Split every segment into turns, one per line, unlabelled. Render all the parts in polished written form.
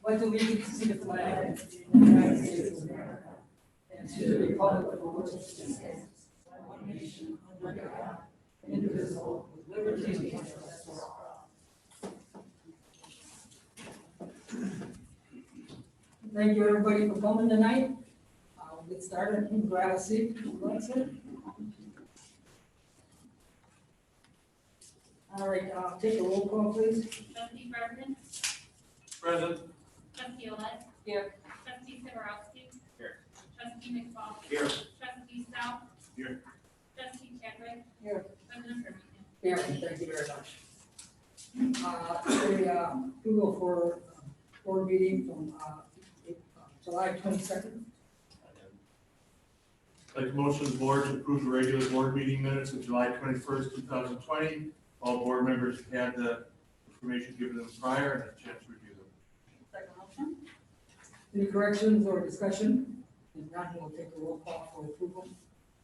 pledge allegiance to the flag of the United States of America and to the republic for which it stands, one nation under God, indivisible, with liberty and justice for all. Thank you, everybody, for coming tonight. We'll get started. You can grab a seat. All right, take a roll call, please.
Trustee Berman.
Present.
Trustee Olet.
Here.
Trustee Sivarowski.
Here.
Trustee McFall.
Here.
Trustee Stout.
Here.
Trustee Chadwick.
Here.
President Berman.
Here, thank you very much. We go for board meeting from July 22nd.
Like motion, the board to approve the regular board meeting minutes of July 21st, 2020. All board members had the information given them prior and a chance to review them.
Second motion.
Any corrections or discussion? If not, we'll take a roll call for approval.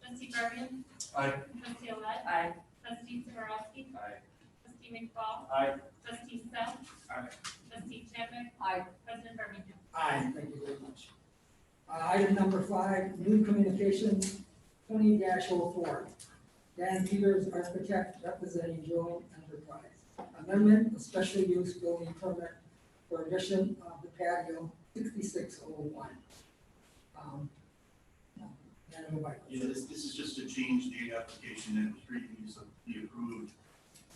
Trustee Berman.
Aye.
Trustee Olet.
Aye.
Trustee Sivarowski.
Aye.
Trustee McFall.
Aye.
Trustee Stout.
Aye.
Trustee Chadwick.
Aye.
President Berman.
Aye, thank you very much. Item number 5, new communications 20-04. Dan Peters, architect, representing Joe Enterprise. Amendment of special use building permit for addition of the patio 6601.
This is just to change the application that was previously approved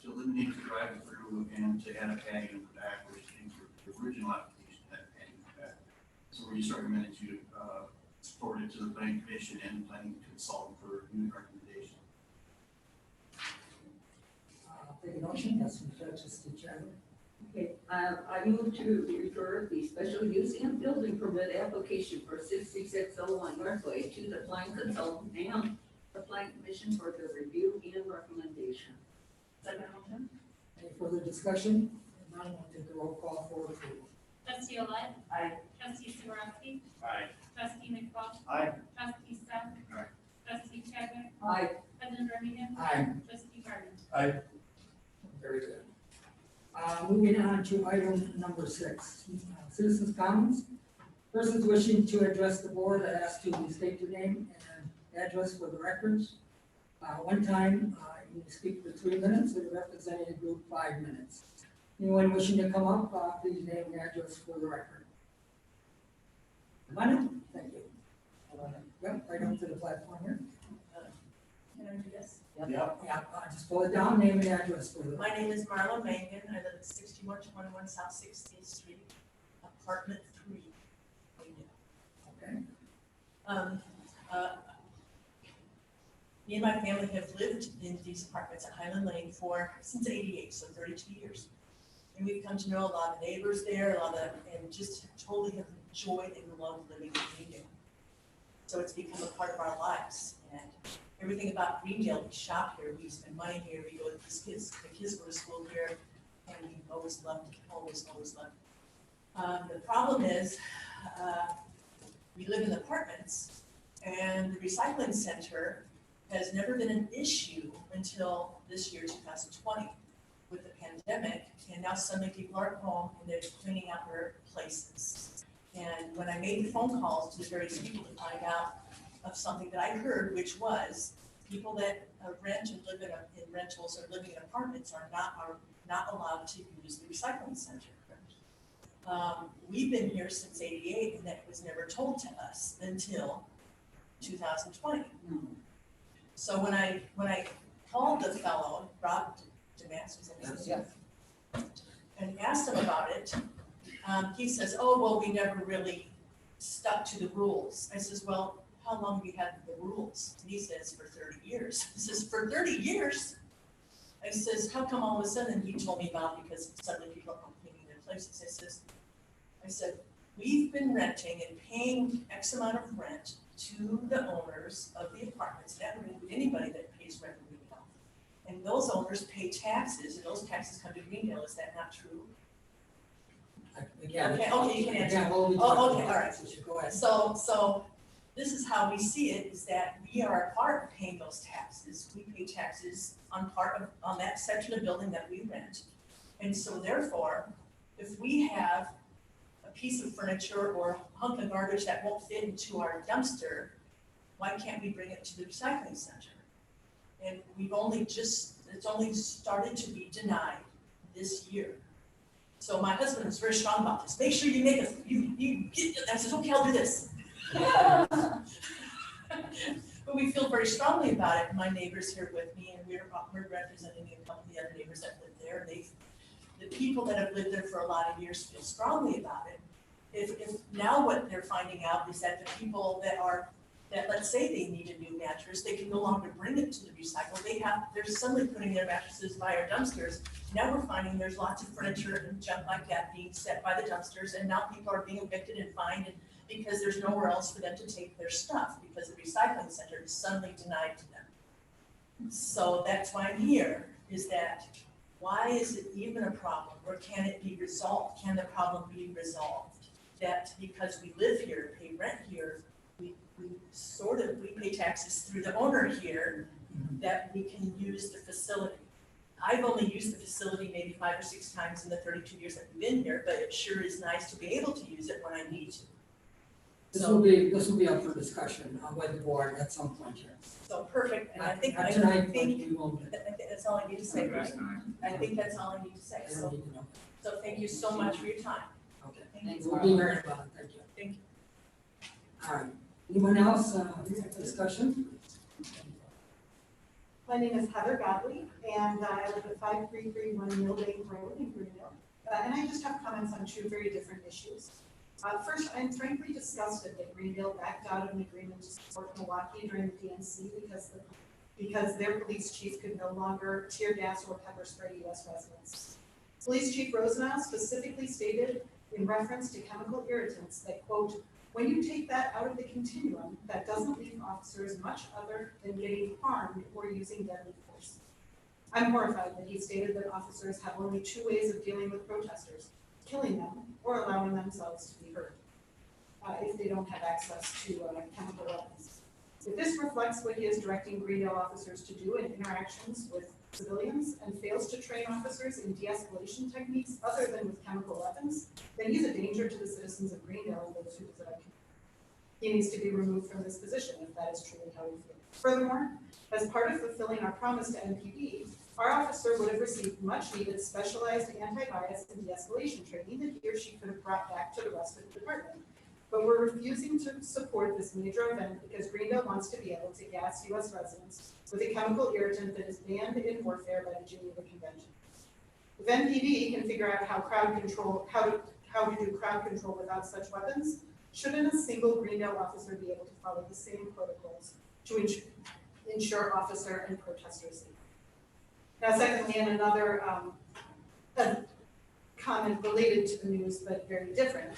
to eliminate the drive-through and to add a patio in the back, which came through the original application, that patio in the back. So we just recommended you forward it to the planning commission and planning consultant for new recommendation.
Take a motion, yes, from Trustee Chadwick.
Okay, I move to refer the special use and building permit application for 6601 Northway to the planning consultant and the planning commission for the review and recommendation.
Second motion.
Any further discussion? If not, we'll take a roll call for approval.
Trustee Olet.
Aye.
Trustee Sivarowski.
Aye.
Trustee McFall.
Aye.
Trustee Stout.
Aye.
Trustee Chadwick.
Aye.
President Berman.
Aye.
Trustee Berman.
Aye.
Very good. Moving on to item number 6, citizens' comments. Persons wishing to address the board are asked to state their name and address for the records. One time, you can speak for 3 minutes, and representing a group 5 minutes. Anyone wishing to come up, please name and address for the record. Come on in. Thank you. Yep, right up to the platform here.
Can I do this?
Yeah.
Yeah, just pull it down, name and address for the.
My name is Marla Mangan. I live at 6121 South 16th Street, apartment 3.
Okay.
Me and my family have lived in these apartments at Highland Lane since '88, so 32 years. And we've come to know a lot of neighbors there, and just totally have enjoyed and loved living in Greendale. So it's become a part of our lives. And everything about Greendale, we shop here, we spend money here, we go with these kids, the kids go to school here, and we always loved it, always loved it. The problem is, we live in apartments, and the recycling center has never been an issue until this year, 2020, with the pandemic, and now suddenly people are at home and they're cleaning out their places. And when I made phone calls to the various people to find out of something that I heard, which was people that rent and live in rentals or living in apartments are not allowed to use the recycling center. We've been here since '88, and that was never told to us until 2020. So when I called the fellow, Rob Damascus, and asked him about it, he says, "Oh, well, we never really stuck to the rules." I says, "Well, how long have you had the rules?" And he says, "For 30 years." He says, "For 30 years?" I says, "How come all of a sudden?" He told me about because suddenly people are cleaning their places. I said, "We've been renting and paying X amount of rent to the owners of the apartments. That would include anybody that pays rent in Greendale. And those owners pay taxes, and those taxes come to Greendale. Is that not true?"
Again,
Okay, you can answer.
again, we'll be
Oh,
talking
okay,
about
all right.
this issue. Go ahead.
So this is how we see it, is that we are a part of paying those taxes. We pay taxes on that section of building that we rent. And so therefore, if we have a piece of furniture or a hunk of garbage that won't fit into our dumpster, why can't we bring it to the recycling center? And it's only started to be denied this year. So my husband is very strong about this. Make sure you make us, you get, I said, okay, I'll do this. But we feel very strongly about it. My neighbor's here with me, and we're representing a couple of the other neighbors that live there. The people that have lived there for a lot of years feel strongly about it. If now what they're finding out is that the people that let's say they need a new mattress, they can no longer bring it to the recycle. They're suddenly putting their mattresses by our dumpsters. Now we're finding there's lots of furniture and junk like that being set by the dumpsters, and now people are being evicted and fined because there's nowhere else for them to take their stuff, because the recycling center is suddenly denied to them. So that's why I'm here, is that why is it even a problem, or can it be resolved? Can the problem be resolved? That because we live here, pay rent here, we pay taxes through the owner here, that we can use the facility. I've only used the facility maybe 5 or 6 times in the 32 years that we've been here, but it sure is nice to be able to use it when I need to.
This will be up for discussion by the board at some point here.
So perfect, and I think
Tonight, but we won't.
that's all I need to say, right? I think that's all I need to say,
I don't
so,
need to know.
so thank you so much for your time.
Okay.
Thank you.
We'll be hearing about it, thank you.
Thank you.
All right, anyone else, discussion?
My name is Heather Godley, and I live at 5331 Mill Lane Road in Greenville. And I just have comments on 2 very different issues. First, I'm frankly disgusted that Greenville backed out of an agreement to support Milwaukee during the DNC because their police chief could no longer tear gas or pepper spray U.S. residents. Police Chief Rosenau specifically stated in reference to chemical irritants that, quote, when you take that out of the continuum, that doesn't leave officers much other than getting harmed or using deadly force. I'm horrified that he stated that officers have only 2 ways of dealing with protesters: killing them or allowing themselves to be hurt if they don't have access to chemical weapons. If this reflects what he is directing Greendale officers to do in interactions with civilians and fails to train officers in de-escalation techniques other than with chemical weapons, then he's a danger to the citizens of Greendale and those who visit our community. He needs to be removed from this position if that is truly how he feels. Furthermore, as part of fulfilling our promise to MPD, our officer would have received much needed specialized anti-bias and de-escalation training that he or she could have brought back to the rest of the department. But we're refusing to support this major event because Greendale wants to be able to gas U.S. residents with a chemical irritant that is banned in warfare by the Geneva Convention. If MPD can figure out how to do crowd control without such weapons, shouldn't a single Greendale officer be able to follow the same protocols to ensure officer and protester safety? Now, secondly, and another comment related to the news, but very different.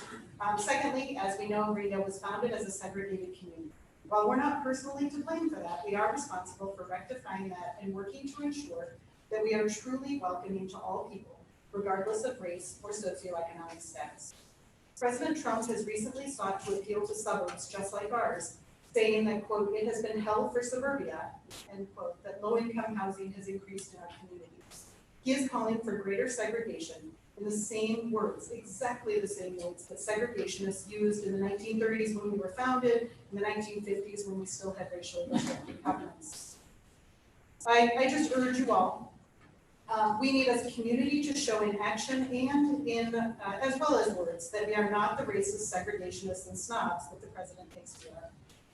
Secondly, as we know, Greendale was founded as a segregated community. While we're not personally to blame for that, we are responsible for rectifying that and working to ensure that we are truly welcoming to all people, regardless of race or socioeconomic status. President Trump has recently sought to appeal to suburbs just like ours, saying that, quote, it has been hell for suburbia, end quote, that low-income housing has increased in our communities. He is calling for greater segregation in the same words, exactly the same words that segregationists used in the 1930s when we were founded, in the 1950s when we still had racially restricted covenants. I just urge you all, we need as a community to show in action and in, as well as words, that we are not the racist segregationists and snobs that the president thinks we are.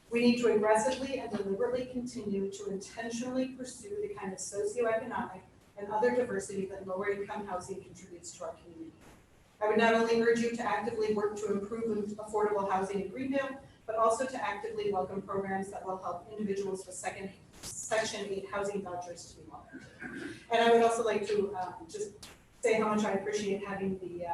We need to aggressively and deliberately continue to intentionally pursue the kind of socioeconomic and other diversity that lower income housing contributes to our community. I would not only urge you to actively work to improve affordable housing in Greendale, but also to actively welcome programs that will help individuals with Section 8 housing vouchers to be welcomed. And I would also like to just say how much I appreciate having the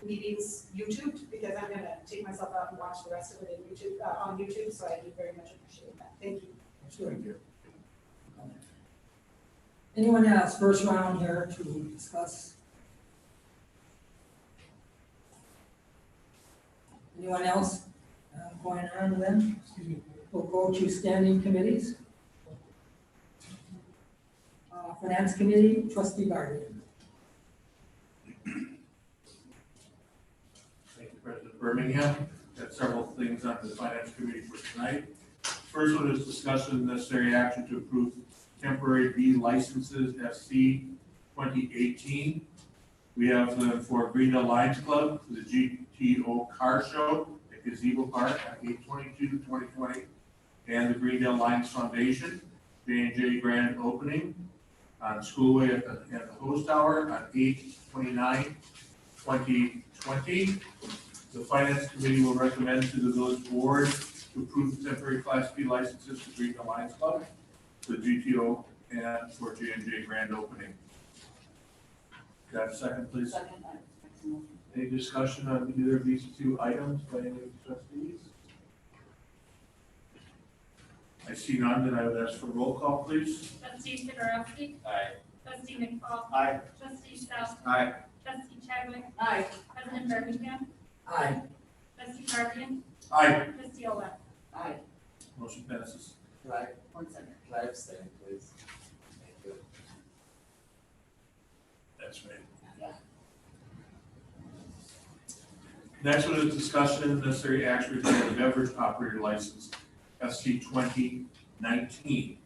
meetings YouTubed, because I'm going to take myself out and watch the rest of it in YouTube, on YouTube, so I do very much appreciate that. Thank you.
Thank you. Anyone else? First round here to discuss. Anyone else going on then? We'll go to standing committees. Finance Committee, Trustee Garvey.
Thank you, Birmingham. Got several things on the finance committee for tonight. First one is discussion of necessary action to approve temporary B licenses FC 2018. We have them for Greendale Lions Club for the GTO Car Show at Gazebo Park on 8/22/2020, and the Greendale Lions Foundation J&J Grand Opening on Schoolway at the Hose Tower on 8/29/2020. The Finance Committee will recommend to the village board to approve the temporary Class B licenses for Greendale Lions Club, the GTO, and for J&J Grand Opening. Can I have a second, please?
Second.
Any discussion on either of these two items by any of the trustees? I see none, then I would ask for roll call, please.
Trustee Sikorowski.
Aye.
Trustee McFall.
Aye.
Trustee South.
Aye.
Trustee Chadwick.
Aye.
President Birmingham.
Aye.
Trustee Carvian.
Aye.
Trustee Owen.
Aye.
Motion passes.
Can I,
1 second.
can I abstain, please? Thank you.
That's right.
Yeah.
Next one is discussion and necessary action regarding the beverage operator license, SC 2019.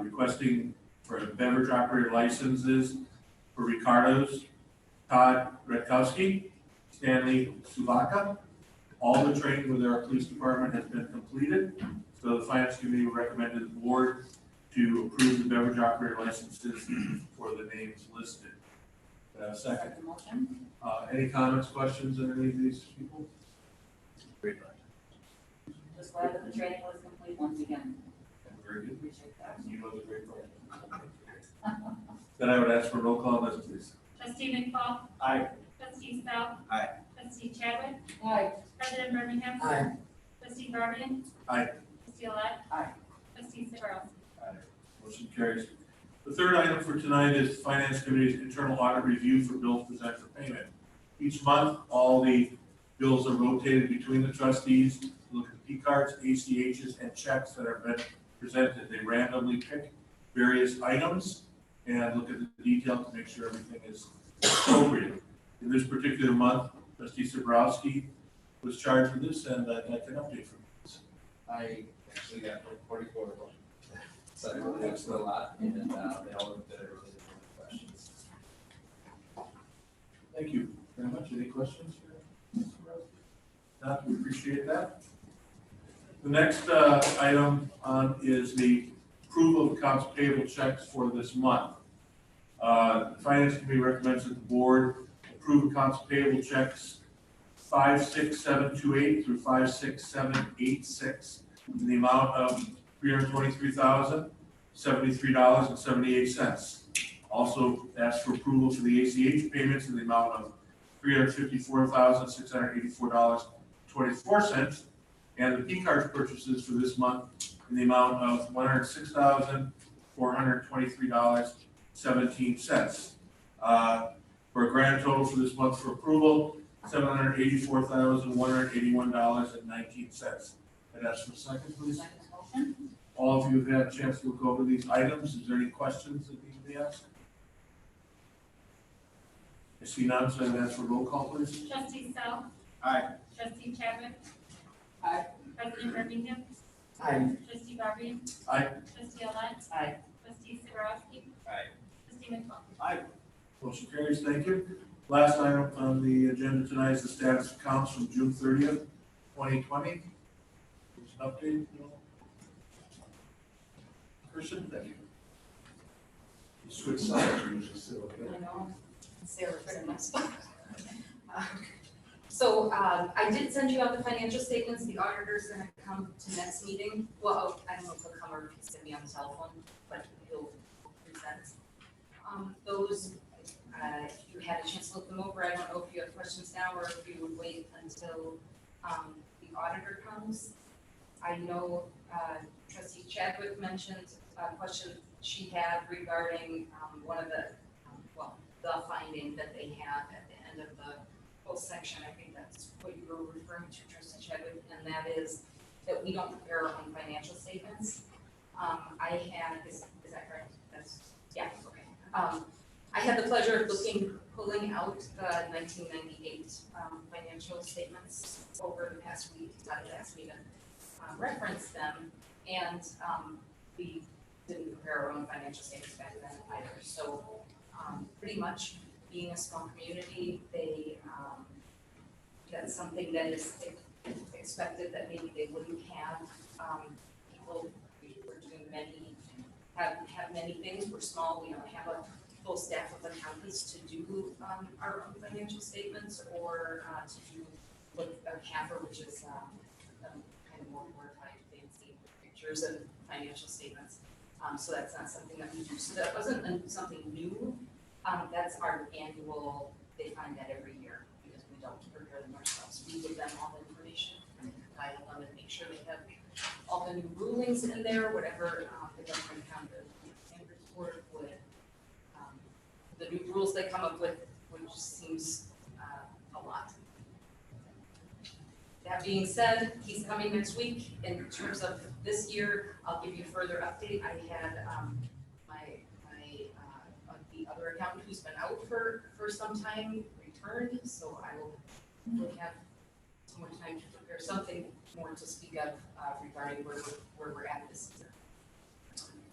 Requesting for the beverage operator licenses for Ricardo's, Todd Redkowski, Stanley Suvaka. All the training with our police department has been completed, so the finance committee recommended the board to approve the beverage operator licenses for the names listed. Second.
Second motion.
Any comments, questions on any of these people?
Great.
Just glad that the training was complete once again.
Very good.
Appreciate that.
You know the great part. Then I would ask for roll call, Liz, please.
Trustee McFall.
Aye.
Trustee South.
Aye.
Trustee Chadwick.
Aye.
President Birmingham.
Aye.
Trustee Carvian.
Aye.
Trustee Owen.
Aye.
Trustee Sikorowski.
Motion carries. The third item for tonight is Finance Committee's internal audit review for bills presented for payment. Each month, all the bills are rotated between the trustees, to look at the P cards, ACHs, and checks that have been presented. They randomly pick various items and look at the detail to make sure everything is appropriate. In this particular month, Trustee Sikorowski was charged with this, and I'd like an update from this.
I actually got like 44 of them. So I really actually a lot, and they all looked at everything with questions.
Thank you very much. Any questions for Mr. Sikorowski? Not, we appreciate that. The next item is the approval of accounts payable checks for this month. The Finance Committee recommends that the board approve accounts payable checks 56728 through 56786 in the amount of $323,073.78. Also ask for approval for the ACH payments in the amount of $354,684.24, and the P card purchases for this month in the amount of $106,423.17. For a grand total for this month for approval, $784,181.19. I'd ask for a second, please.
Second motion.
All of you have had a chance to look over these items. Is there any questions that need to be asked? I see none, so I'd ask for roll call, please.
Trustee South.
Aye.
Trustee Chadwick.
Aye.
President Birmingham.
Aye.
Trustee Carvian.
Aye.
Trustee Owen.
Aye.
Trustee Sikorowski.
Aye.
Trustee McFall.
Aye.
Motion carries. Thank you. Last item on the agenda tonight is the status of accounts from June 30th, 2020. There's an update. Christian, thank you. You switch sides, you're usually still okay.
I know.
Sarah, very much. So, I did send you out the financial statements, the auditor's gonna come to next meeting, well, I don't know if he'll come or if he's gonna be on the telephone, but he'll present. Those, you had a chance to look them over, I don't know if you have questions now, or if you would wait until, the auditor comes. I know, trustee Chadwick mentioned a question she had regarding, one of the, the finding that they have at the end of the whole section. I think that's what you were referring to, trustee Chadwick, and that is that we don't prepare our own financial statements. Is that correct? Yeah, okay. I had the pleasure of looking pulling out the 1998 financial statements over the past week. Todd had asked me to reference them, and we didn't prepare our own financial statements back then either. So pretty much being a small community, that's something that is expected that maybe they wouldn't have. People, we're doing have many things. We're small. We don't have a full staff of accountants to do our own financial statements or to do what a CAFR, which is kind of more glorified, fancy pictures of financial statements. So that's not something that we do. So that wasn't something new. That's our annual. They find that every year because we don't prepare them ourselves. We give them all the information, guide them, and make sure they have all the new rulings in there, whatever the government accountant and report would. The new rules they come up with, which seems a lot. That being said, he's coming next week. In terms of this year, I'll give you a further update. I had the other accountant who's been out for some time returned, so I will have some more time to prepare something more to speak of regarding where we're at this year.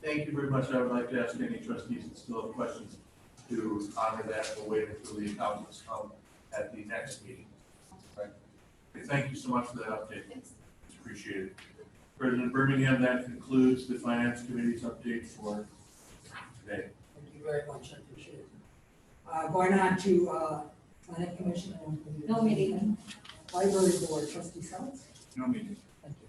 Thank you very much. I would like to ask any trustees that still have questions to honor that. We'll wait until the accountants come at the next meeting. Okay. Thank you so much for that update.
Thanks.
It's appreciated. President Birmingham, that concludes the Finance Committee's update for today.
Thank you very much, I appreciate it. Going on to Planning Commission.
No meeting.
Library Board, Trustee Sells.
No meeting.
Thank you.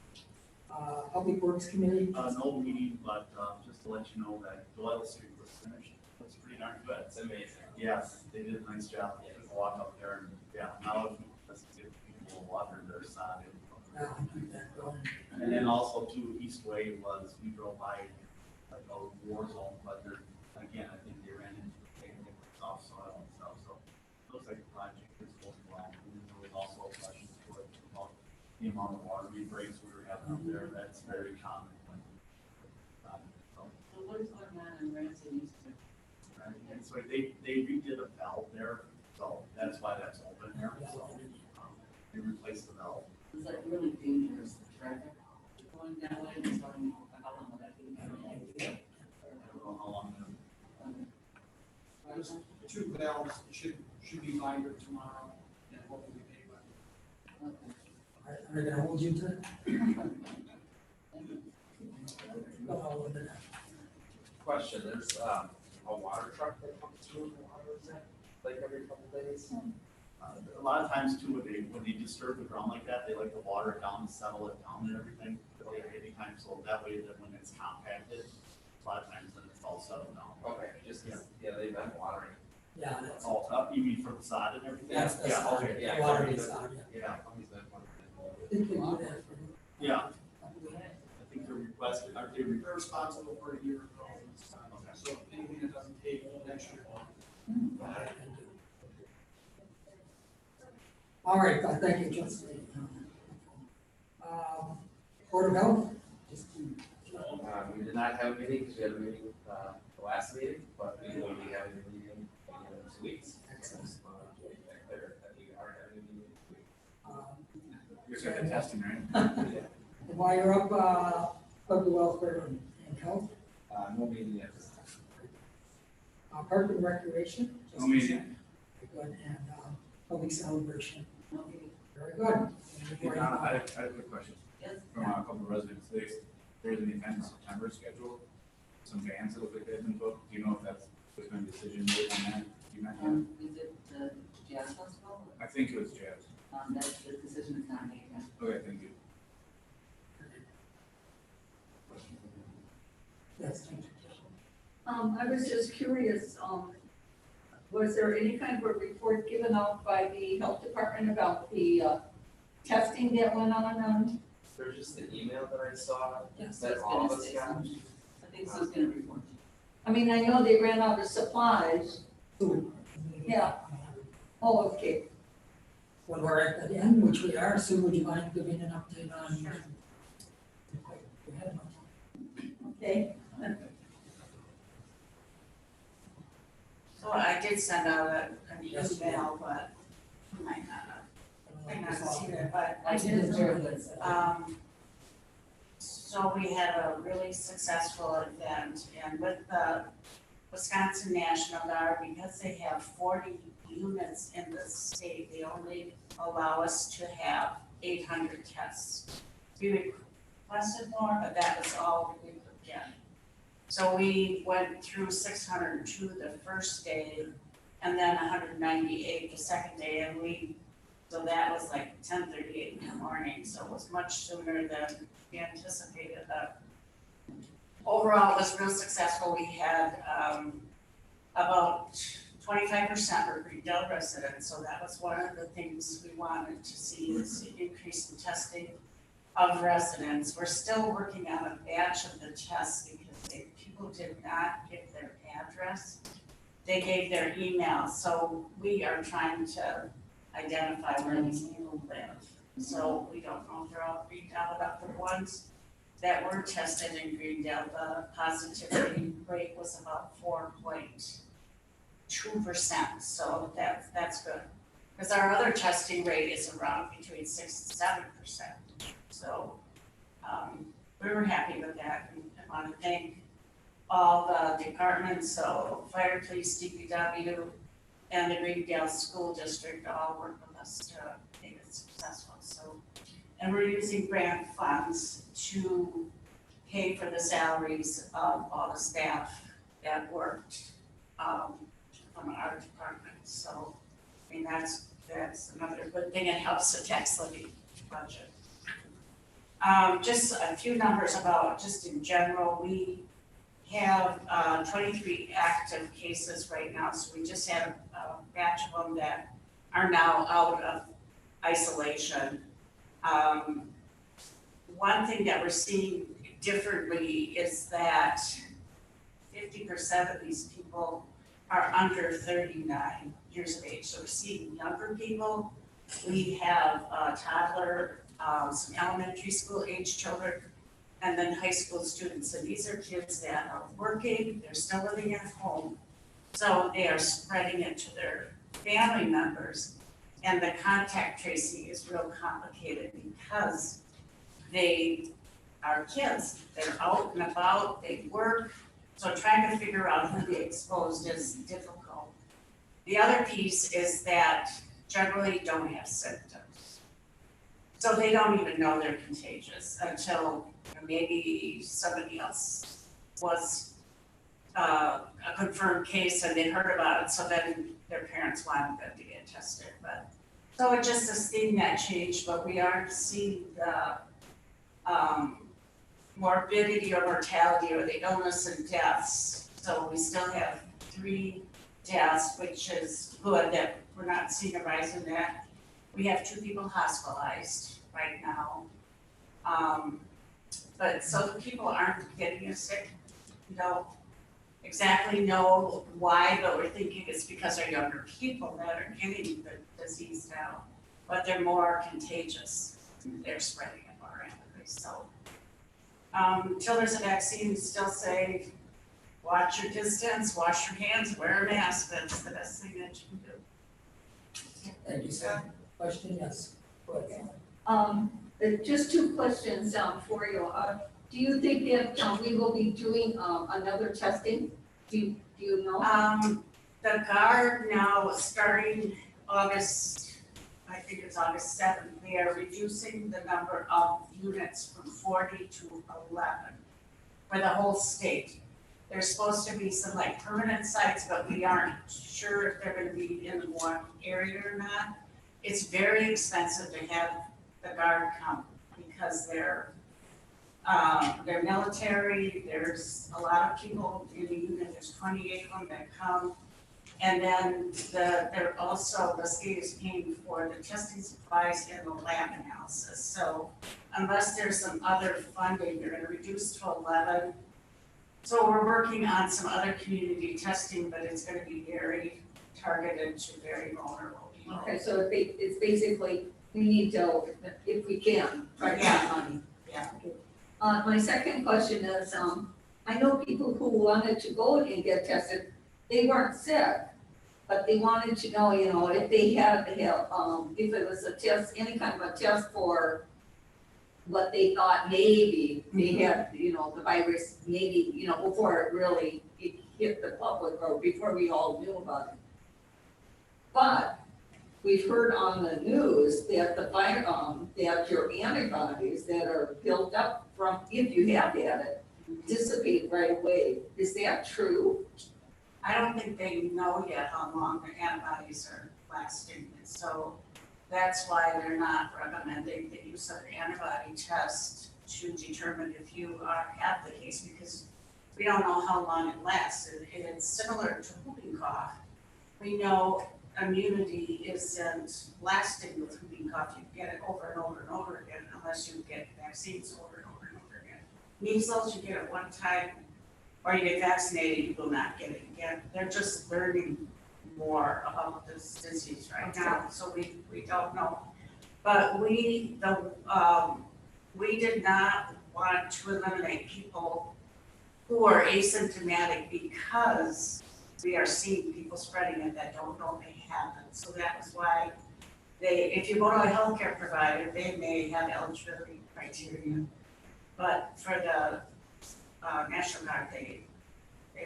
Public Works Committee.
No meeting, but just to let you know that Doyle Street was finished. That's pretty darn good.
It's amazing.
Yes, they did a nice job. People walk up there and, yeah, now let's give people water their side.
Keep that going.
And then also too, East Way was, we drove by like a war zone, but there, again, I think they ran into soft soil and stuff, so it looks like the project is going well. And there was also a question to it about the amount of water main breaks we were having up there. That's very common.
So what is going on in Ramsey East?
Right, and so they redid a valve there, so that's why that's open there, so, they replaced the valve.
Is that really dangerous, traffic going that way, and starting, how long will that be?
I don't know how long.
There's 2 valves, should be minor tomorrow, and hopefully paid by.
Are they gonna hold you to it?
Question, there's a water truck that comes through the water, is that like every couple days?
A lot of times too, when they disturb the ground like that, they like to water it down, settle it down and everything. Anytime, so that way that when it's compacted, a lot of times then it's all settled down.
Okay, just, yeah, they've been watering.
Yeah, that's.
All up, you mean for the sod and everything?
That's the
Yeah,
sod.
okay,
Yeah,
Water
he's
is out,
Yeah, he's been one
I think they do that for.
yeah, I think they're requested, aren't they
They're responsible for a year ago, so anything that doesn't take next year.
All right, thank you, Trustee. Board of Health, just
We did not have a meeting because we had a meeting, the last meeting, but we will be having a meeting in 2 weeks.
excellent.
That we are having a meeting this week.
You're second testing, right?
And while you're up, public welfare and health,
No meeting yet this time.
Park and Recreation.
No meeting.
Very good, and public celebration. Very good.
Hey, Donna, I had a quick question
Yes.
from a couple of residents. There's an event in September scheduled, some bands that look like they've been booked. Do you know if there's been a decision made on that event yet?
Is it the Jazz Festival?
I think it was jazz.
That's the decision is not made yet.
Okay, thank you.
Yes, thank you.
I was just curious, was there any kind of a report given out by the health department about the testing that went on?
There's just the email that I saw
Yes.
that all of us got.
I think so, it's gonna report. I mean, I know they ran out of supplies.
Food.
Yeah. Oh, okay.
When we're at the end, which we are, Sue, would you mind giving an update on?
Sure.
Go ahead.
Okay.
So I did send out an
Yes, you did.
email, but you might not have seen it, but
I did very good.
so we had a really successful event, and with the Wisconsin National Guard, because they have 40 units in the state, they only allow us to have 800 tests. We requested more, but that was all we could get. So we went through 602 the first day, and then 198 the second day, and so that was like 10:38 in the morning, so it was much sooner than we anticipated. Overall, it was real successful. We had about 25% were Greendale residents, so that was one of the things we wanted to see, is the increase in testing of residents. We're still working on a batch of the tests because people did not give their address. They gave their email, so we are trying to identify where these people live. So we don't know if they're all Greendale, but the ones that were tested in Greendale, the positivity rate was about 4.2%, so that's good. Because our other testing rate is around between 6 and 7%. So we were happy with that, and I want to thank all the departments, so fire, police, DPW, and the Greendale School District all worked with us to make it successful. So, and we're using grant funds to pay for the salaries of all the staff that worked from our department. So, I mean, that's another good thing. It helps the tax levy budget. Just a few numbers about, just in general, we have 23 active cases right now, so we just had a batch of them that are now out of isolation. One thing that we're seeing differently is that 50% of these people are under 39 years of age, so we're seeing younger people. We have a toddler, some elementary school age children, and then high school students. And these are kids that are working, they're still living at home. So they are spreading it to their family members. And the contact tracing is real complicated because they are kids. They're out and about, they work. So trying to figure out who they exposed is difficult. The other piece is that generally don't have symptoms. So they don't even know they're contagious until maybe somebody else was a confirmed case and they heard about it, so then their parents wanted them to get tested. But so it's just this thing that changed, but we aren't seeing the morbidity or mortality or the illness and deaths. So we still have 3 deaths, which is good that we're not seeing a rise in that. We have 2 people hospitalized right now. But so the people aren't getting as sick. We don't exactly know why, but we're thinking it's because they're younger people that are getting the disease now, but they're more contagious. They're spreading it more rapidly. So until there's a vaccine, we still say, watch your distance, wash your hands, wear a mask. That's the best thing that you can do.
Thank you, sir. Question, yes. Go ahead.
Just 2 questions for you. Do you think that we will be doing another testing? Do you know?
The guard now, starting August, I think it's August 7th, they are reducing the number of units from 40 to 11 for the whole state. There's supposed to be some like permanent sites, but we aren't sure if they're gonna be in one area or not. It's very expensive to have the guard come because they're military, there's a lot of people in the unit, there's 28 of them that come. And then they're also, the state is paying for the testing supplies and the lab analysis. So unless there's some other funding, they're gonna reduce to 11. So we're working on some other community testing, but it's gonna be very targeted to very vulnerable people.
Okay, so it's basically, we need to, if we can, try to get money.
Yeah.
My second question is, I know people who wanted to go and get tested, they weren't sick, But they wanted to know, you know, if they had to have, if it was a test, any kind of a test for what they thought maybe they had, you know, the virus, maybe, you know, before it really hit the public or before we all knew about it. But we've heard on the news that that your antibodies that are built up from, if you have had it, dissipate right away. Is that true?
I don't think they know yet how long the antibodies are lasting, and so that's why they're not recommending the use of antibody test to determine if you have the case, because we don't know how long it lasts. It's similar to whooping cough. We know immunity isn't lasting with whooping cough. You get it over and over and over again unless you get vaccines over and over and over again. Measles, you get it one time, or you get vaccinated, you will not get it again. They're just learning more about this disease right now, so we don't know. But we did not want to eliminate people who are asymptomatic because we are seeing people spreading it that don't know they have it. So that was why if you go to a healthcare provider, they may have eligibility criteria. But for the National Guard, they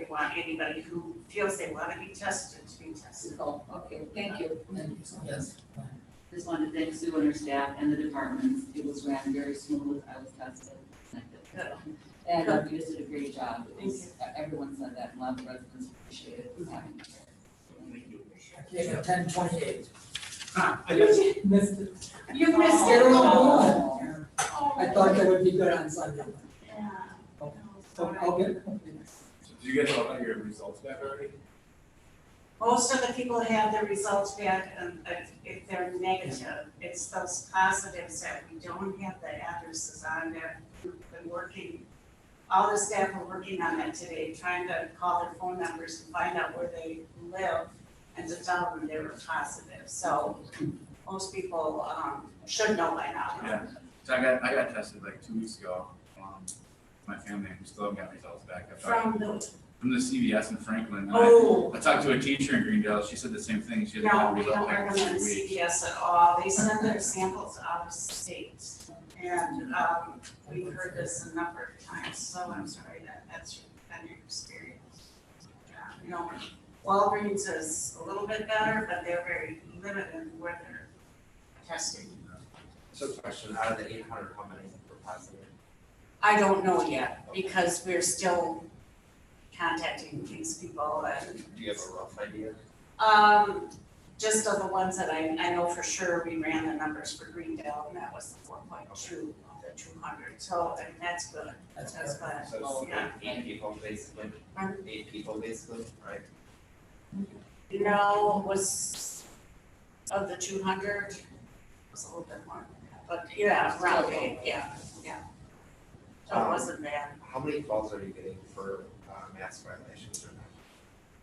want anybody who feels they want to be tested to be tested.
Oh, okay, thank you.
Yes.
Just wanted to thank Sue and her staff and the departments. It was ran very smooth. I was tested. And you just did a great job. It was, everyone said that, and a lot of residents appreciated having you there.
Okay, 10:28.
I guess,
Missed it.
You missed
Get
it.
a little
Oh.
more. I thought that would be good on Sunday.
Yeah.
So, okay.
So did you guys all got your results back already?
Most of the people have their results back, and if they're negative, it's those positives that we don't have the addresses on there. We've been working, all the staff are working on that today, trying to call their phone numbers and find out where they live and to tell them they were positive. So most people should know by now.
Yeah. So I got tested like 2 weeks ago. My family, we still haven't got results back. From the CVS in Franklin. And
Oh.
I talked to a teacher in Greendale. She said the same thing. She hasn't
No,
got a
we
result
don't
back in
recommend
3 weeks.
CVS at all. They send their samples out of state. And we've heard this a number of times, so I'm sorry that that's been your experience. Yeah, you know, Walgreens is a little bit better, but they're very limited where they're testing.
So question, out of the 800, how many were positive?
I don't know yet, because we're still contacting these people and
Do you have a rough idea?
just of the ones that I know for sure, we ran the numbers for Greendale, and that was the 4.2 of the 200, so, and that's good, that's good.
So it's
Yeah.
8 people basically,
Pardon?
8 people basically, right?
No, it was, of the 200, it was a little bit more than that, but yeah, around 8, yeah. So it wasn't bad.
How many calls are you getting for mask violations or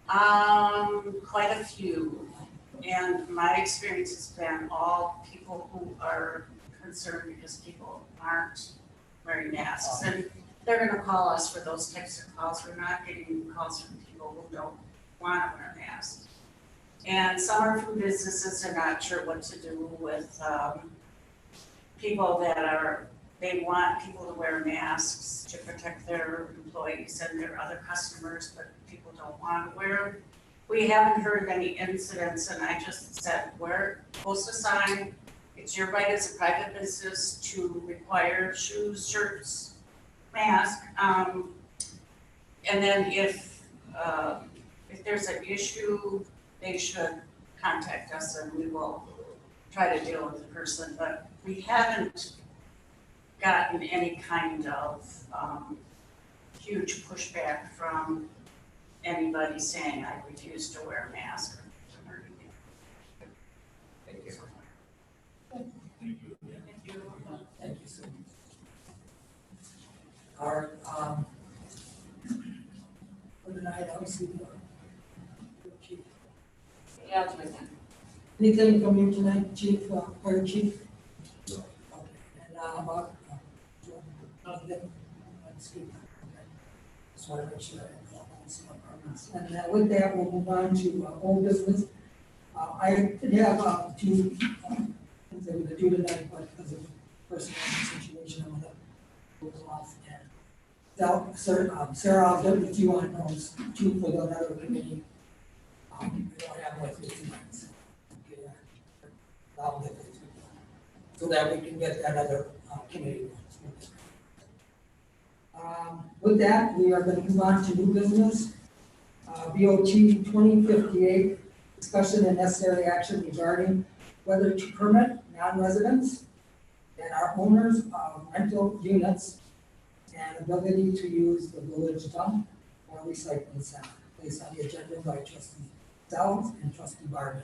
not?
Quite a few, and my experience has been all people who are concerned because people aren't wearing masks, and they're gonna call us for those types of calls. We're not getting calls from people who don't wanna wear masks. And some are from businesses, they're not sure what to do with, people that they want people to wear masks to protect their employees and their other customers, but people don't want to wear them. We haven't heard of any incidents, and I just said, post a sign, it's your right as a private business to require shoes, shirts, mask. And then if there's an issue, they should contact us and we will try to deal with the person, but we haven't gotten any kind of huge pushback from anybody saying I refuse to wear a mask or anything.
Thank you.
Thank you, Sue. Our, for tonight, obviously, Chief.
Yeah, I'll do my thing.
Anything from you tonight, Chief, Fire Chief? No. Okay, and about, nothing, let's keep, just want to make sure I have all this stuff. And with that, we'll move on to old business. I did have two things I was gonna do tonight, but because of the personal situation, I'm gonna move off. And Sarah, I'll get with you on those two for the other committee. I don't have with me tonight. So, okay, I'll get with you. So that we can get that other committee. With that, we are going to move on to new business. BOT 2058, discussion and necessary action regarding whether to permit non-residents and our owners of rental units and ability to use the village dump or recycling center, placed on the agenda by trustee Downs and trustee Barton.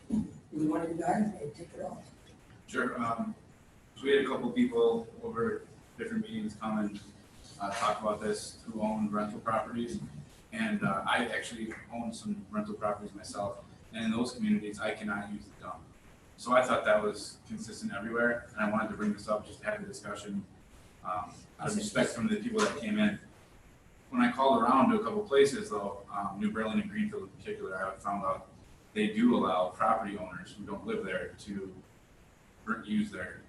Either one of you guys may take it off.
Sure, so we had a couple people over different meetings come and talk about this who own rental properties. And I actually own some rental properties myself, and in those communities, I cannot use the dump. So I thought that was consistent everywhere, and I wanted to bring this up just to have a discussion out of respect from the people that came in. When I called around to a couple places though, New Berlin and Greenfield in particular, I found out they do allow property owners who don't live there to use their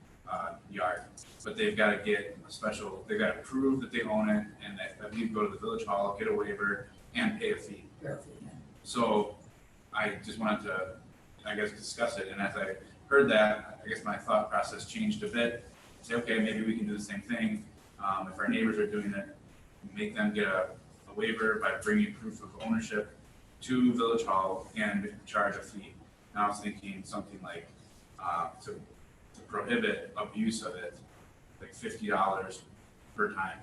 yard. But they've got to get a special, they've got to prove that they own it, and that I believe go to the village hall, get a waiver, and pay a fee. So I just wanted to, I guess, discuss it, and as I heard that, I guess my thought process changed a bit. Say, okay, maybe we can do the same thing. If our neighbors are doing it, make them get a waiver by bringing proof of ownership to village hall and charge a fee. And I was thinking something like, to prohibit abuse of it, like $50 per time.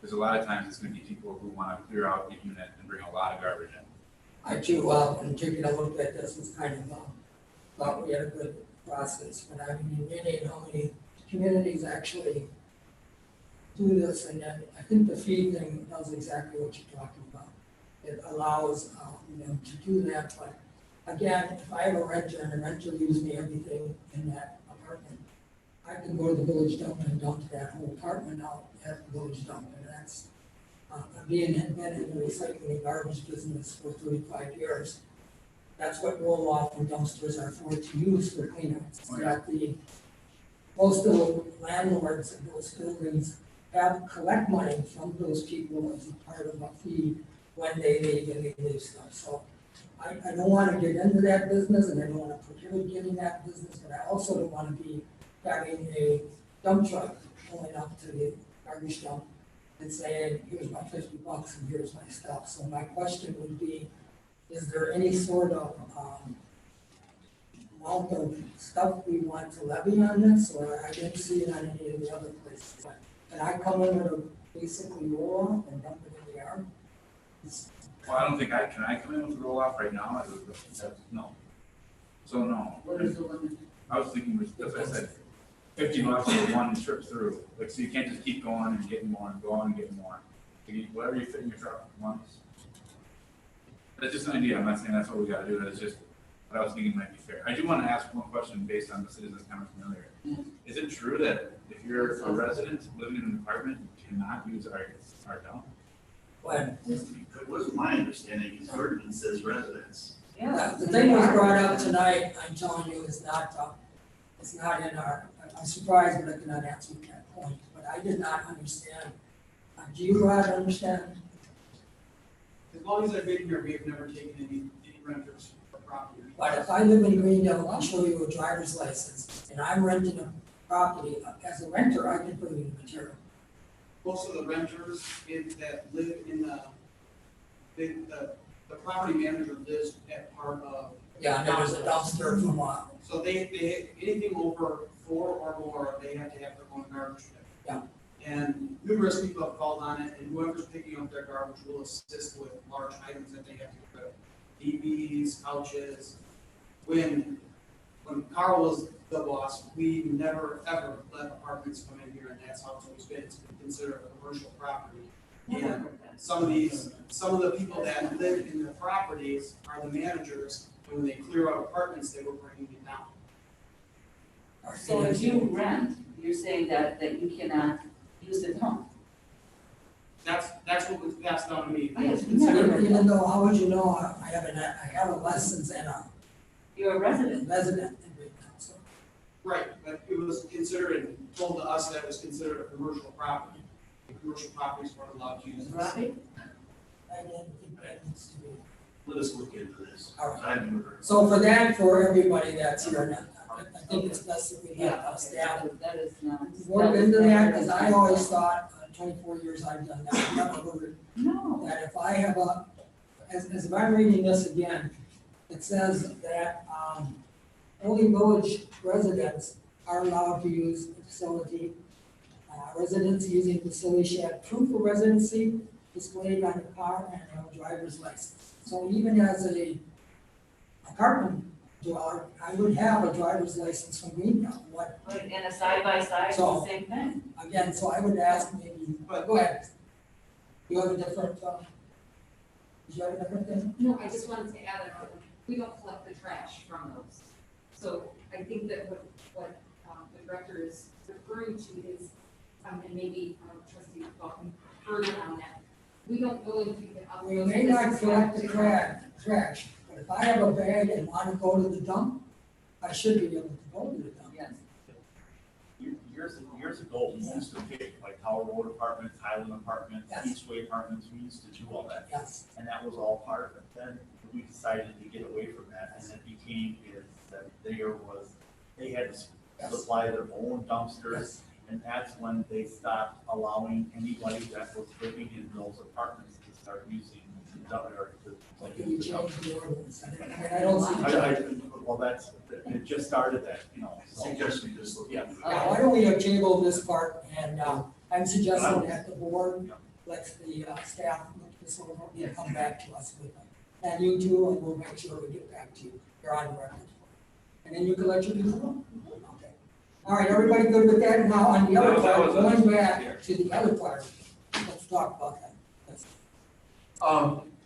Because a lot of times it's gonna be people who wanna clear out the unit and bring a lot of garbage in.
I too, when taking a look at this, was kind of, thought we had a good process, but I mean, really, how many communities actually do this, and then I think the fee thing does exactly what you're talking about. It allows, them to do that, but again, if I have a renter and the renter leaves me everything in that apartment, I can go to the village dump and dump that whole apartment out at the village dump, and that's, being been in the recycling and garbage business for 35 years. That's what roll-off and dumpsters are for, to use for cleanups.
Oh, yeah.
That most of the landlords of those buildings collect money from those people as a part of a fee when they leave and they leave stuff. So I don't want to get into that business, and I don't want to prohibit getting that business, but I also don't want to be having a dump truck pulling up to the garbage dump and saying, here's my $50 and here's my stuff. So my question would be, is there any sort of amount of stuff we want to levy on this, or I didn't see it on any of the other places? But can I come in with a basically roll off and dump it in the yard?
Well, I don't think can I come in with a roll off right now? No. So no.
What is the limit?
I was thinking, as I said, $50 for one trip through. Like, so you can't just keep going and getting more and going and getting more. Whatever you fit in your truck once. That's just an idea. I'm not saying that's what we gotta do. That's just what I was thinking might be fair. I do want to ask one question based on the citizens comment from earlier. Is it true that if you're a resident living in an apartment, you cannot use our dump?
When
It wasn't my understanding, his ordinance says residents.
Yeah.
the thing was brought up tonight, I'm telling you, it's not in our, I'm surprised, but I cannot answer that point, but I did not understand. Do you, Rod, understand?
As long as I've been here, we have never taken any renters or property.
But if I live in Greendale, I'll show you a driver's license, and I'm renting a property, as a renter, I can bring in material.
Most of the renters that live in the property manager lives at part of.
Yeah, and there's a dumpster from
So they, anything over 4 or more, they have to have their own garbage pickup.
Yeah.
And numerous people have called on it, and whoever's picking up their garbage will assist with large items that they have to get rid of. TVs, couches. When Carl was the boss, we never ever let apartments come in here, and that's how it's always been. It's been considered a commercial property. And some of the people that live in the properties are the managers, and when they clear out apartments, they were bringing it down.
So if you rent, you're saying that you cannot use the dump?
That's what was passed down to me.
I have
Even
never,
even though, how would you know I have a license and a
you're a resident.
resident in Green Mountain, so.
Right, but it was considered, told to us that it was considered a commercial property. The commercial properties weren't allowed to use this.
Right?
I didn't think that needs to be.
Let us look into this.
All right.
I haven't heard.
So for that, for everybody that's here, I think it's best if we have staff
That is not.
work into that, because I always thought, 24 years I've done that, I've never heard
No.
that if I have as if I'm reading this again, it says that, only village residents are allowed to use the facility. Residents using the facility should have proof of residency displayed on the car and a driver's license. So even as a apartment dweller, I would have a driver's license from Greenbelt. What,
Right, and a side by side is the
So-
same thing.
again, so I would ask maybe, but go ahead. You have a different, did you have a different thing?
No, I just wanted to add, we don't collect the trash from those. So I think that what the director is referring to is, and maybe trustee Falcon further on that, we don't go and pick it up.
We may not collect the trash, but if I have a bag and want to go to the dump, I should be able to go to the dump.
Yes.
Years ago, we used to pick like Tower Road Apartments, Highland Apartments,
Yes.
Eastway Apartments, we used to do all that.
Yes,
And that was all part of it. Then we decided to get away from that, and it became is that they had to supply their own dumpsters.
yes.
And that's when they stopped allowing anybody that was living in those apartments to start using the dump or to like.
Can you
use the dump.
change the ordinance? I mean, I don't see.
Well, it just started that, so.
Suggest we just look.
Yeah.
Yeah, why don't we table this part, and, I'm suggesting that the board lets the, staff look this over and come back to us with them. And you too, and we'll make sure we get back to you, you're on record. And then you can let your people know. Okay. All right, everybody good with that? Now, on the other part, going back to the other part, let's talk about that. Let's-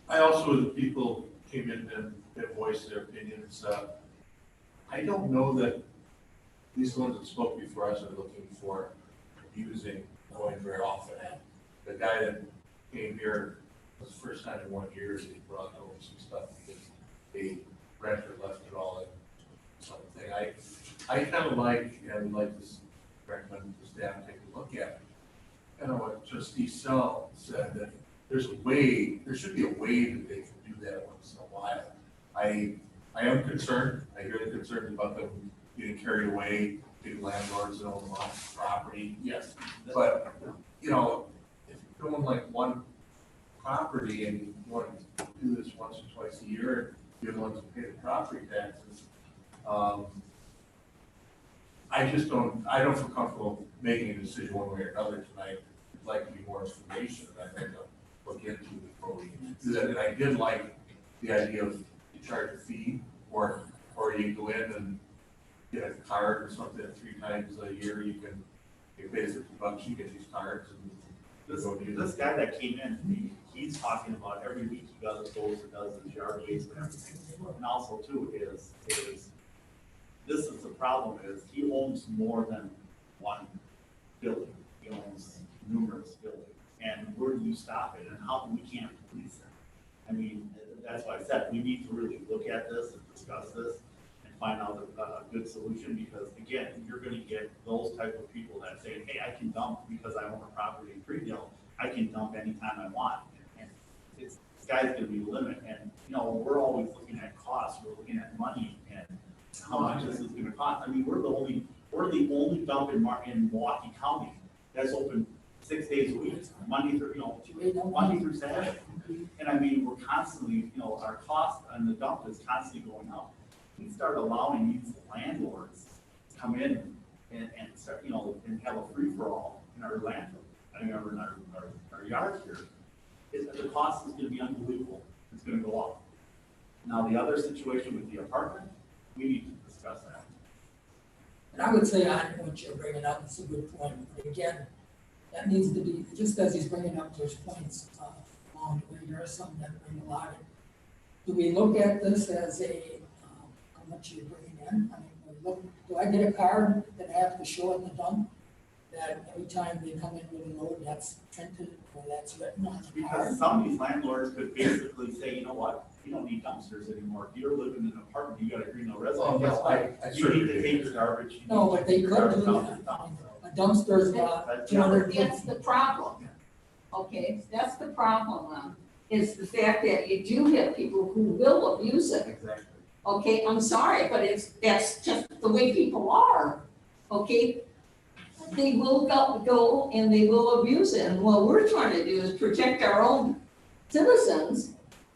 I also, the people came in and they voiced their opinions. I don't know that these ones that spoke before us are looking for using, going very often. The guy that came here, was the first time in 1 year, he brought over some stuff because the renter left it all in something. I kind of like, and would like to recommend the staff take a look at, kind of what trustee Sell said, that there should be a way that they can do that once in a while. I am concerned, I hear the concerns about them getting carried away, big landlords that own lots of property, yes. But, if you're doing like one property and you want to do this once or twice a year, you're the ones who pay the property taxes. I don't feel comfortable making a decision one way or another tonight. I'd like to be more information, and I'd like to look into before we do that. And I did like the idea of you charge a fee, or you go in and get a card or something 3 times a year, you pay $50, you get these cards and go do
This guy that came in, he's talking about every week he goes and does his yard waste and everything. And also too is, this is the problem is he owns more than one building. He owns numerous buildings. And where do you stop it? And how, we can't police it. I mean, that's why I said, we need to really look at this and discuss this and find out a good solution, because again, you're gonna get those type of people that say, hey, I can dump because I own a property in Greenville, I can dump anytime I want. And it's, sky's gonna be the limit, and, we're always looking at costs, we're looking at money and how much this is gonna cost. I mean, we're the only dump in Milwaukee County that's open 6 days a week, Monday through Saturday. And I mean, we're constantly, our cost on the dump is constantly going up. We start allowing these landlords to come in and start, and have a free-for-all in our landfill, in our yard here. The cost is gonna be unbelievable. It's gonna go up. Now, the other situation with the apartment, we need to discuss that.
And I would say on what you're bringing up, it's a good point, but again, that needs to be, just as he's bringing up those points, along the way, there are some that bring a lot of. Do we look at this as how much you're bringing in? I mean, do I get a card that I have to show at the dump that every time they come in with a load, that's printed or that's written on the card?
Because some of these landlords could basically say, you know what, you don't need dumpsters anymore. If you're living in an apartment, you got a green no resident. Guess what? You need to take your garbage. you
No,
need to
but they
take your
could
garbage
do
out
that.
to the dump.
A dumpster's
That's
200
That's the problem. Okay, that's the problem, is the fact that you do have people who will abuse it.
Exactly.
Okay, I'm sorry, but that's just the way people are, okay? They will go and they will abuse it, and what we're trying to do is protect our own citizens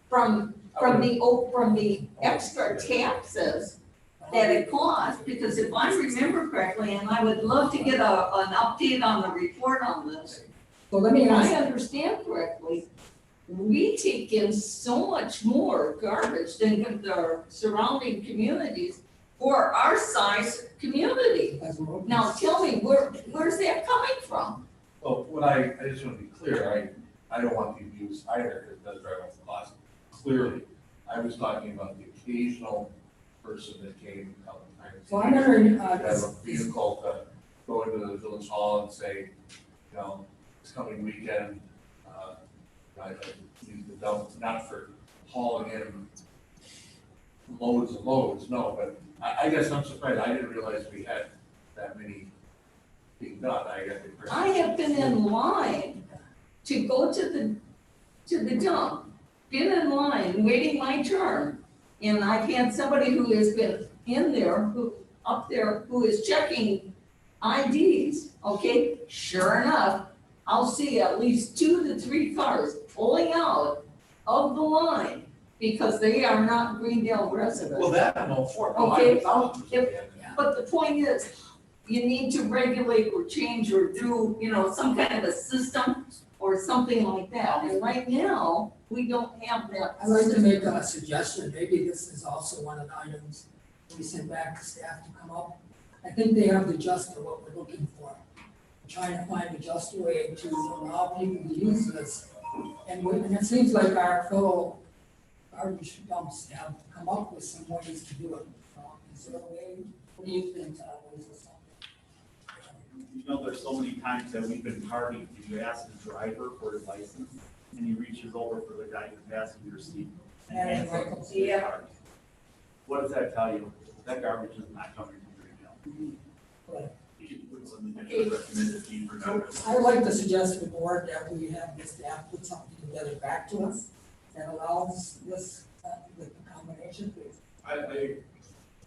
from the extra taxes that it costs, because if I remember correctly, and I would love to get an update on the report on this.
So let me
If I
ask,
understand correctly, we take in so much more garbage than the surrounding communities for our size community.
as well.
Now, tell me, where's that coming from?
Well, I just want to be clear, I don't want the abuse either, because it does drive up the cost. Clearly, I was talking about the occasional person that came a couple times.
So I'm wondering,
Have a vehicle to go into the village hall and say, you know, this coming weekend, I use the dump, not for hauling in loads and loads, no, but I guess I'm surprised, I didn't realize we had that many being done, I got the impression.
I have been in line to go to the dump, been in line, waiting my turn. And I've had somebody who has been in there, who is checking IDs, okay? Sure enough, I'll see at least 2 to 3 cars pulling out of the line because they are not Greendale residents.
Well, that I'm all for.
Okay.
1000%.
But the point is, you need to regulate or change or do, some kind of a system or something like that. And right now, we don't have that.
I'd like to make a suggestion, maybe this is also one of the items we send back to staff to come up. I think they have the just of what we're looking for. We're trying to find a just way to allow people to use this. And it seems like our fellow garbage dumps have come up with some ways to do it. Is there a way, what do you think, ways or something?
You know, there's so many times that we've been partying, you ask the driver for his license, and he reaches over for the guy in the passenger seat and hands him his card. What does that tell you? That garbage is not coming from Greenville.
Right.
You should put something in the recommended fee for garbage.
I would like to suggest to the board that we have the staff put something together back to us that allows this, the combination, please.
I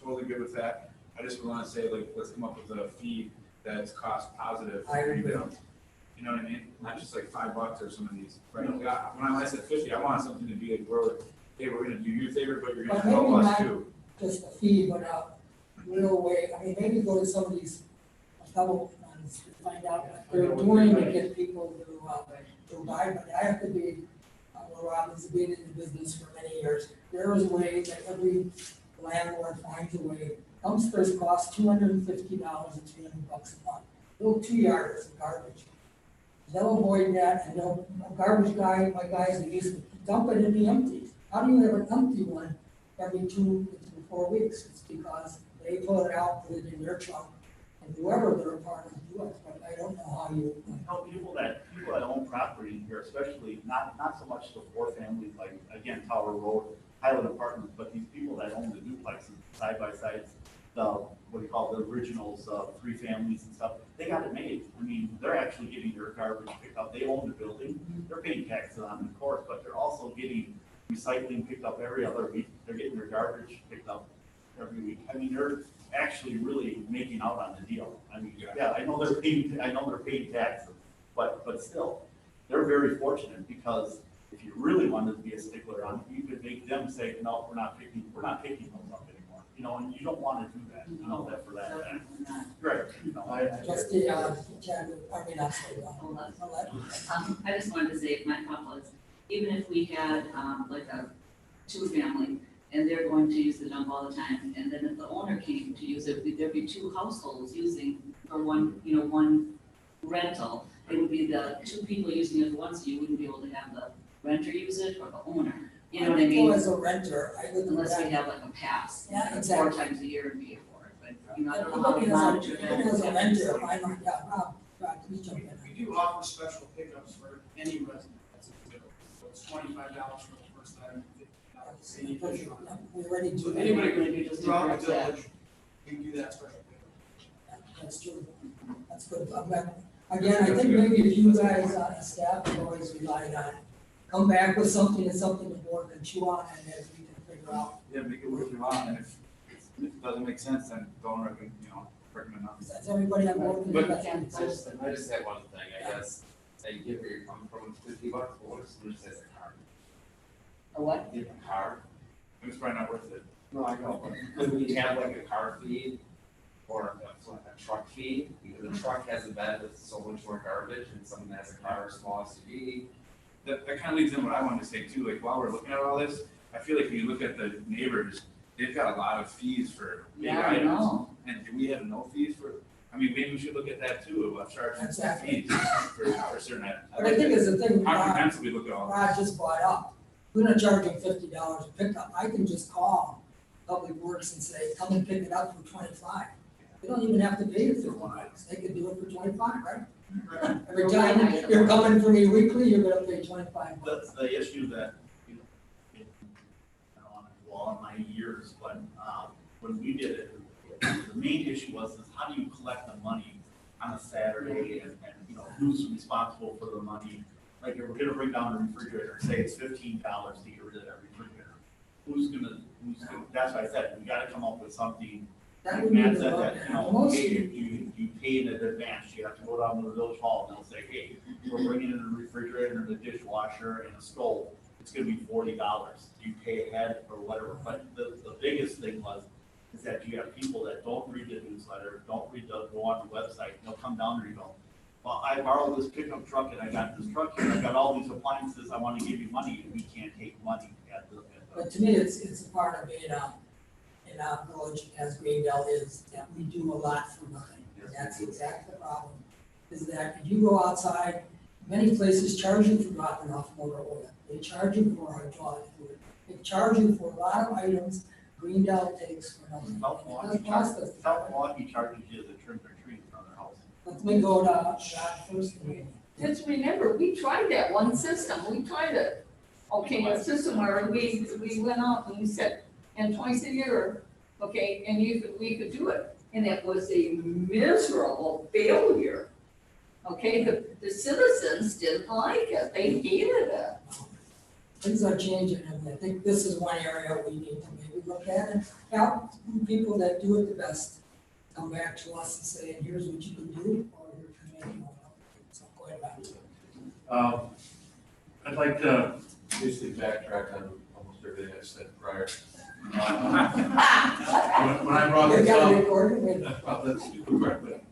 totally good with that. I just want to say, like, let's come up with a fee that's cost positive.
I agree.
You know what I mean? Not just like $5 or some of these, right? When I said 50, I want something to be like, hey, we're gonna do you a favor, but you're gonna
But maybe
help us
not
too.
just a fee, but a real way, I mean, maybe go to some of these fellow ones to find out what they're doing to get people to buy, but I have to be, well, Robin's been in the business for many years. There is a way that every landlord finds a way. Dumpsters cost $250 and $300 a month. Little 2 yarders of garbage. They'll avoid that, and they'll, garbage guy, my guys, they used to dump it in the empties. How do you have an empty one every 2 to 4 weeks? It's because they pull it out, put it in their trunk, and whoever their apartment do it, but I don't know how you.
How people that own property here, especially not so much the 4 families, like, again, Tower Road, Highland Apartments, but these people that own the duplexes, side by sides, what do you call the originals, 3 families and stuff, they got it made. I mean, they're actually getting their garbage picked up, they own the building, they're paying taxes on it, of course, but they're also getting recycling picked up every other week, they're getting their garbage picked up every week. I mean, they're actually really making out on the deal. I mean, yeah, I know they're paying taxes, but still, they're very fortunate, because if you really wanted to be a stickler on it, you could make them say, no, we're not picking those up anymore. And you don't want to do that, that for that. Right.
Just the, Chad, I mean, that's.
Hold on. I just wanted to say, my thought was, even if we had, like a 2-family, and they're going to use the dump all the time, and then if the owner came to use it, there'd be 2 households using for one rental. It would be the 2 people using it at once, so you wouldn't be able to have the renter use it or the owner. You know what I mean?
As a renter, I would.
Unless we have like a pass.
Yeah, exactly.
4 times a year and pay for it, but, I don't know how
Even
to monitor that.
as a renter, I'm not, yeah, please jump in.
We do offer special pickups for any resident that's available. So it's $25 for the first item, $50 for
We're ready to.
So anybody throughout the village, we do that special pickup.
That's true. That's good. Again, I think maybe if you guys, as staff, have always relied on, come back with something that's something the board can chew on and then we can figure out.
Yeah, make it worth your while, and if it doesn't make sense, then don't recommend, recommend nothing.
Does everybody have more?
But-
I just have one thing, I guess, I get where you're coming from, $50, but what if someone just has a car?
A what?
Get a car?
It's probably not worth it.
No, I know, but could we have like a car fee or a truck fee? Because a truck has a bed with so much more garbage and someone that has a car or small SUV.
That kind of leads in what I wanted to say too, like while we're looking at all this, I feel like when you look at the neighbors, they've got a lot of fees for big
Yeah, I
items.
know.
And do we have no fees for, I mean, maybe we should look at that too, about charging
Exactly.
fees for certain items.
But I think it's the thing,
Comprehensively look at all this.
Rod just brought up, we're not charging $50 a pickup. I can just call Public Works and say, come and pick it up for 25. They don't even have to pay it $50. They could do it for 25, right? Every time you're coming for me weekly, you're gonna pay 25 bucks.
The issue that, you know, I don't want to dwell on my years, but, when we did it, the main issue was is how do you collect the money on a Saturday and, you know, who's responsible for the money? Like, if we're gonna bring down the refrigerator, say it's $15 to get rid of that refrigerator. Who's gonna, that's why I said, we gotta come up with something.
That
Like
would be
Matt
the
said
vote.
that, you know,
Most-
hey, you pay in advance, you have to go down to the village hall and they'll say, hey, we're bringing in a refrigerator and a dishwasher and a stove. It's gonna be $40. You pay ahead or whatever, but the biggest thing is that you have people that don't read the newsletter, don't go on the website, they'll come down there and go, well, I borrowed this pickup truck and I got this truck here, I got all these appliances, I wanna give you money, and we can't take money at the.
But to me, it's a part of being in our village as Greendale is, that we do a lot for nothing. And that's exactly the problem, is that if you go outside, many places charge you for dropping off motor oil. They charge you for hydraulic fluid. They charge you for a lot of items Greendale takes for nothing.
South
It doesn't cost us.
Milwaukee charges you to trim their trees around their house.
Let me go to Rod first.
Just remember, we tried that one system, we tried it. Okay, a system where we went out and we said, and twice a year, okay, and we could do it. And it was a miserable failure. Okay, the citizens didn't like it, they hated it.
Things are changing, and I think this is one area we need to maybe look at and help people that do it the best come back to us and say, here's what you can do, or your committee will help. So go ahead.
I'd like to basically backtrack on almost everything I said prior. When I brought
You
this
got it
up,
recorded, wait.
well, that's correct, but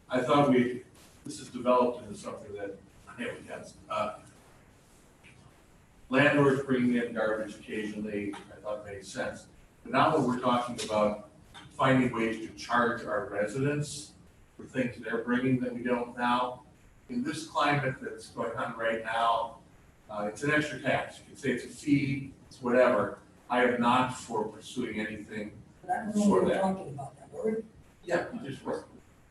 I thought this has developed into something that, yeah, we have. Landlords bringing in garbage occasionally, I thought made sense. But now that we're talking about finding ways to charge our residents for things they're bringing that we don't now, in this climate that's going on right now, it's an extra tax. You can say it's a fee, it's whatever. I am not for pursuing anything.
But I don't know what we're talking about that, were we?
Yeah, you just work.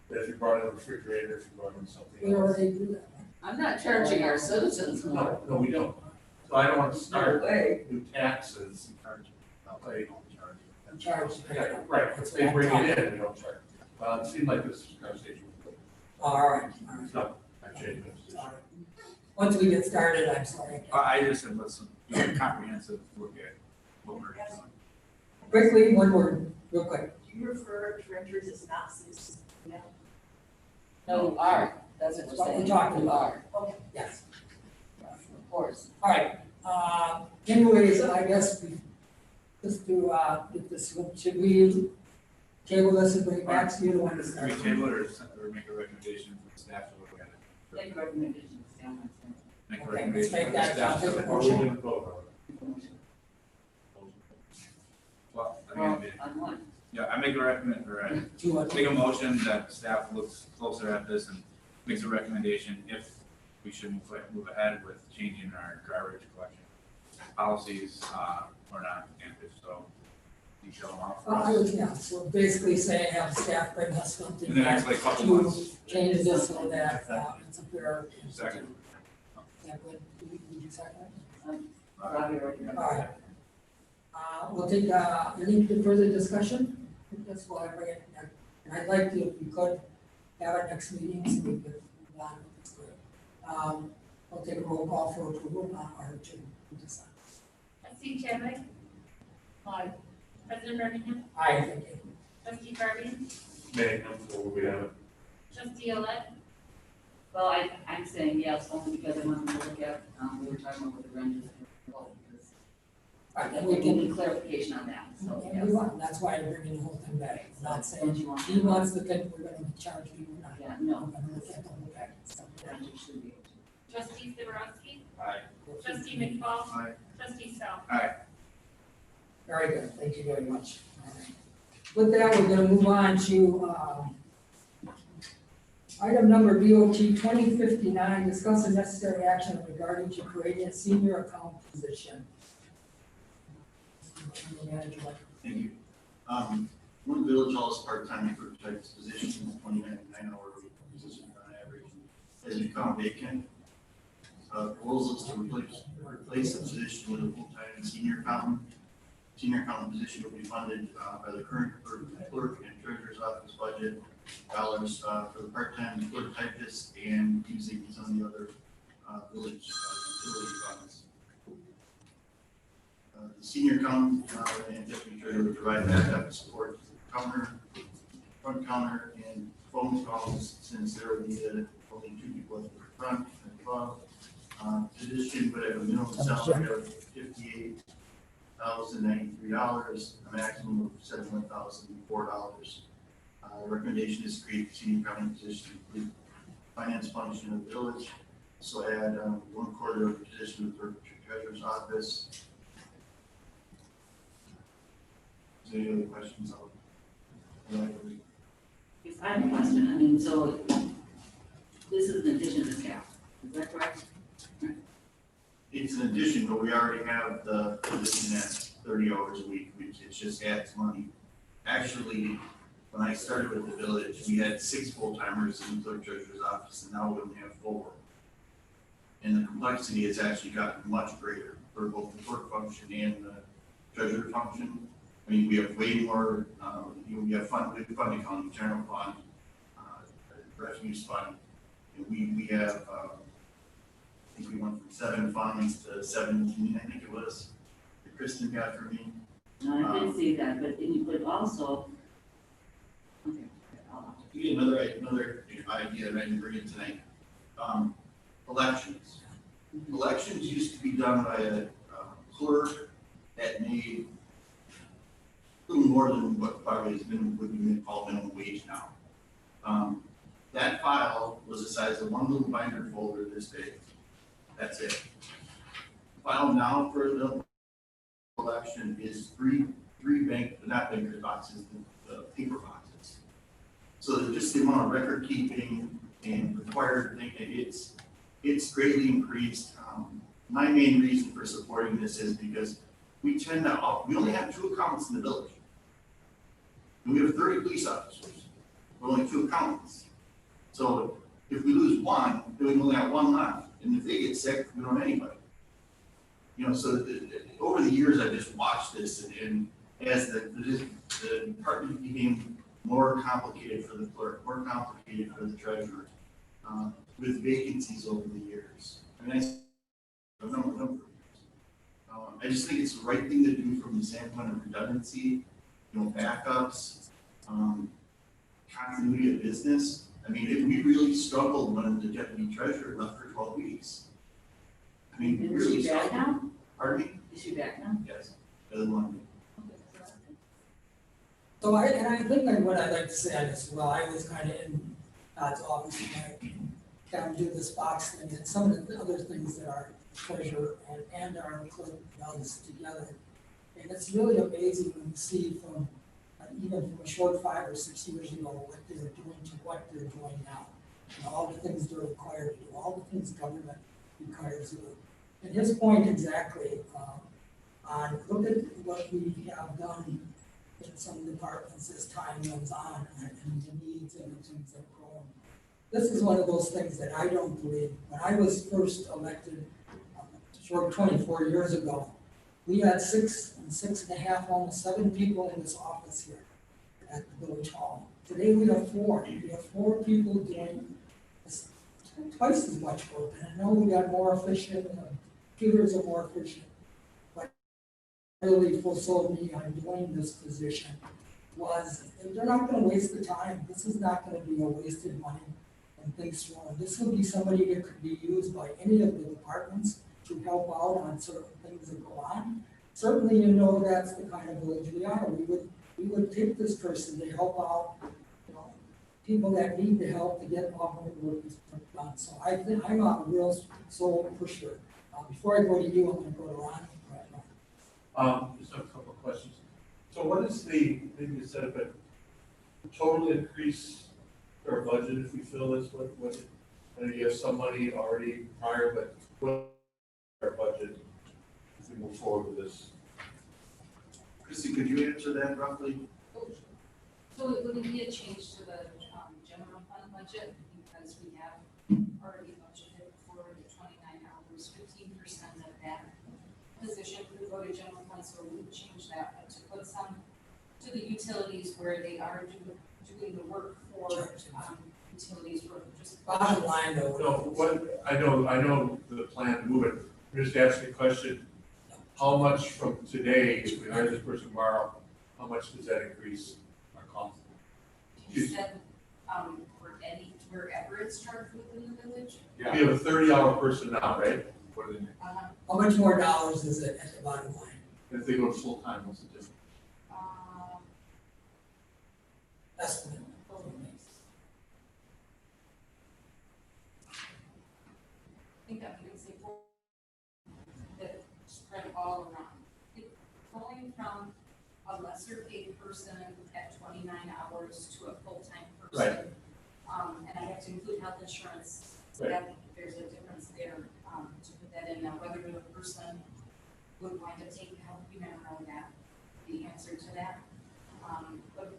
But if you brought in a refrigerator, if you brought in something
We
else.
already do that.
I'm not charging our citizens more.
No, we don't. So I don't want to start
No way.
new taxes. Like,
I'm charged.
yeah, right, if they bring it in, we don't charge. It seemed like this conversation was good.
All right,
So I changed it.
all right. Once we get started, I'm sorry.
I just said, listen, comprehensive look at what we're doing.
Quickly, one word, real quick.
Do you refer to renters as not citizens?
No, you are, that's
That's
what
what
we're
we're
saying.
talking
You
about.
are,
Yes.
of course.
All right, anyways, I guess we, just to, get this, should we table this and bring it back to you to want to
Can
start?
we table it or make a recommendation for the staff to look at it?
Make a recommendation, Sam,
Make a
Okay,
recommendation
let's make
for the
that,
staff
I'll
to
take a
look at it.
Or we
motion.
can vote
Well,
Well,
again,
on what?
yeah, I make a recommend, or I
To,
make a motion that staff looks closer at this and makes a recommendation if we should move ahead with changing our garbage collection policies, or not, and if so, detail them out for
I
us.
would, yeah, so basically say have staff bring us something.
In the next like couple
to
months.
change this so that, it's a fair.
Second.
Yeah, good. Did you second?
Robbie already.
All right. We'll take, any further discussion? That's why I bring it next. And I'd like to, if we could, have our next meeting, so we could move on with this. We'll take a roll call for approval, or to decide.
Trustee Chadwick?
Aye.
President Birmingham?
Aye, thank you.
Trustee Garvin?
May, before we have it.
Trustee Olet?
Well, I'm saying yes, only because I wanted to look at, we were talking about what the rent is. Because
All right,
I
then we
we
can,
need clarification on that, so
and
yes.
we want, that's why I'm bringing the whole thing back. I'm not
Don't
saying
you want?
he wants to think we're gonna charge people, not.
Yeah,
We're
no.
gonna look at the whole package. So,
Rent you should be able to.
Trustee Zebrowski?
Aye.
Trustee McFall?
Aye.
Trustee Sal?
Very good, thank you very much. All right. With that, we're gonna move on to, item number BOT 2059, discuss the necessary action regarding to creating a senior account position.
Thank you. One of the village hall's part-time clerk type position, 29-hour position on average, has become vacant. Proposal is to replace the position with a full-time senior accountant. Senior accountant position will be funded by the current clerk and treasurer's office budget dollars for the part-time clerk typist and using some of the other village utility funds. The senior accountant and deputy treasurer provide backup support to the counter, front counter, and phone calls since there will be only 2 people at the front and above. Position would have a minimum salary of $58,093, a maximum of $71,004. Recommendation is to create a senior accounting position, include finance function of the village. So add 1/4 of the position of the treasurer's office. Is there any other questions?
Yes, I have a question, I mean, so this is an addition to staff, is that correct?
It's an addition, but we already have the position at 30 hours a week, which it just adds money. Actually, when I started with the village, we had 6 full-timers in the clerk treasurer's office, and now we only have 4. And the complexity has actually gotten much greater for both the clerk function and the treasurer function. I mean, we have way more, we have fund accounting, general fund, refuse fund, and we have, I think we went from 7 funds to 17, I think it was, that Kristen got for me.
No, I did see that, but also, okay, I'll.
You get another idea that I didn't bring in tonight. Elections. Elections used to be done by a clerk that made a little more than what probably would be called minimum wage now. That file was the size of one little binder folder this big. That's it. File now for the election is three not banker's boxes, the paper boxes. So that just the amount of record keeping and required thing, it's greatly increased. My main reason for supporting this is because we only have 2 accountants in the village. And we have 30 police officers, but only 2 accountants. So if we lose one, then we only have 1 left. And if they get sick, we don't have anybody. You know, so over the years, I just watched this, and as the department became more complicated for the clerk, more complicated for the treasurer, with vacancies over the years. I mean, I just think it's the right thing to do from the standpoint of redundancy, backups, continuity of business. I mean, we really struggled when the deputy treasurer left for 12 weeks. I mean, we really
Is she back
struggled.
now?
Pardon me?
Is she back now?
Yes. Other one.
So I think that what I'd like to say on this, well, I was kind of in Todd's office when I kind of do this box thing and some of the other things that our treasurer and our clerk does together. And it's really amazing when you see from, even from a short 5 or 6 years ago, what they're doing to what they're doing now. And all the things they're required to do, all the things government requires to do. And his point exactly, on look at what we have done in some departments as time goes on and the needs and the things have grown. This is one of those things that I don't believe. When I was first elected, short 24 years ago, we had 6.5, almost 7 people in this office here at the village hall. Today we have 4. We have 4 people doing twice as much work. And I know we got more efficient, computers are more efficient. But really fulfilled me on doing this position was they're not going to waste the time. This is not going to be a wasted money and things thrown. This will be somebody that could be used by any of the departments to help out on certain things that go on. Certainly, you know, that's the kind of village we are. We would take this person to help out, you know, people that need the help to get off of work done. So I think I'm a real sole pusher. Before I go to you, I'm going to go to Ron.
Just have a couple of questions. So what is the, maybe you said, but total increase for our budget if we fill this, what, I know you have some money already prior, but what our budget if we move forward with this?
Chrissy, could you answer that roughly?
So it wouldn't be a change to the general fund budget because we have already budgeted for the 29 hours, 15% of that position would go to general fund, so we would change that, but to put some to the utilities where they are doing the work for utilities for just.
Bottom line though.
No, what, I know the plan to move it, I'm just asking a question. How much from today, if we hire this person tomorrow, how much does that increase our cost?
You said, wherever it's charged within the village?
We have a 30-hour person now, right? What do they make?
How much more dollars is it at the bottom line?
If they go to full-time, what's the difference?
Estimate.
I think I'm gonna say four, that spread all around. It's going from a lesser paid person at 29 hours to a full-time person.
Right.
And I have to include health insurance, so
Right.
that there's a difference there, to put that in. Now, whether the person would wind up taking health, you never know that, the answer to that. But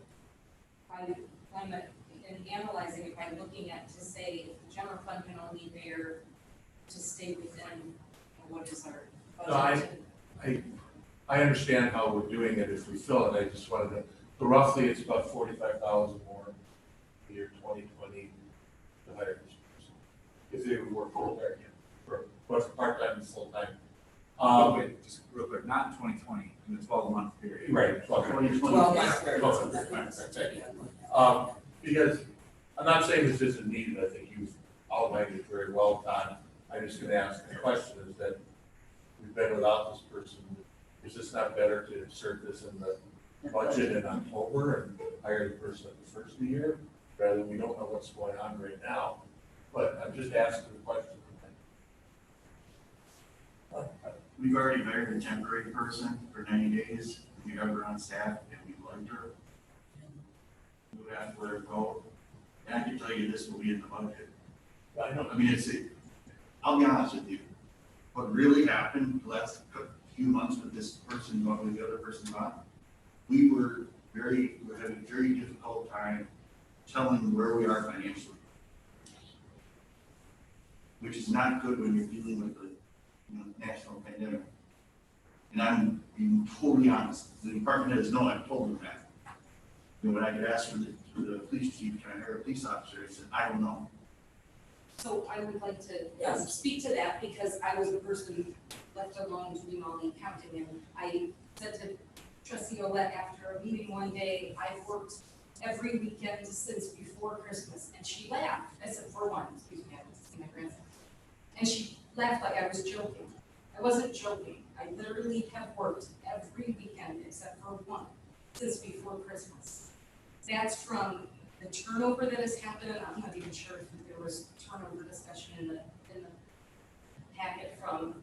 in analyzing it, by looking at to say if the general fund can only bear to stay within what is our budget.
No, I understand how we're doing it if we fill it, I just wanted to, so roughly it's about 45,000 more a year 2020 to hire this person. If they would work full-time, for part-time and full-time.
Wait, just real quick, not in 2020, in the 12-month period.
Right,
2020.
Because I'm not saying this isn't needed, I think you've outlined it very well, Todd. I'm just gonna ask the question is that we've been without this person. Is this not better to insert this in the budget in October and hire the person at the first of the year? Rather than we don't know what's going on right now, but I'm just asking the question.
We've already hired a temporary person for 90 days. We have her on staff and we liked her. We would have to let her go. And I can tell you this will be in the budget.
I know.
I mean, I'll be honest with you. What really happened the last few months with this person, with the other person on, we had a very difficult time telling where we are financially. Which is not good when you're dealing with the national pandemic. And I'm being totally honest. The department heads know I've told them that. When I get asked for the police chief, can I hire a police officer? I said, I don't know.
So I would like to speak to that because I was the person left alone doing all the accounting, and I said to Trustee Olette after a meeting one day, I've worked every weekend since before Christmas, and she laughed. I said, for one, excuse me, I was seeing my grandson. And she laughed like I was joking. I wasn't joking. I literally have worked every weekend except for one since before Christmas. That's from the turnover that has happened, and I'm not even sure if there was turnover discussion in the packet from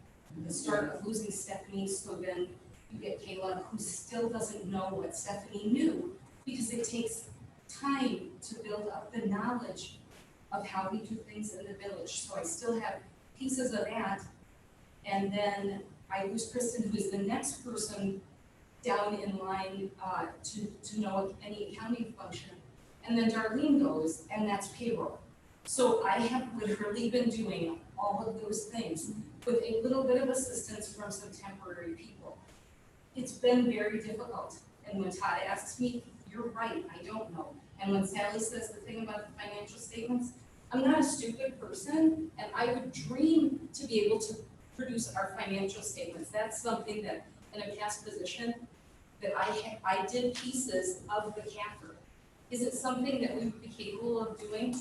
the start of losing Stephanie, so then you get Caleb, who still doesn't know what Stephanie knew, because it takes time to build up the knowledge of how we do things in the village. So I still have pieces of that, and then I lose Kristen, who is the next person down in line, to know any accounting function. And then Darlene goes, and that's payroll. So I have literally been doing all of those things with a little bit of assistance from some temporary people. It's been very difficult. And when Todd asks me, you're right, I don't know. And when Sally says the thing about the financial statements, I'm not a stupid person, and I would dream to be able to produce our financial statements. That's something that, in a past position, that I did pieces of the CAFR. Is it something that we would be capable of doing?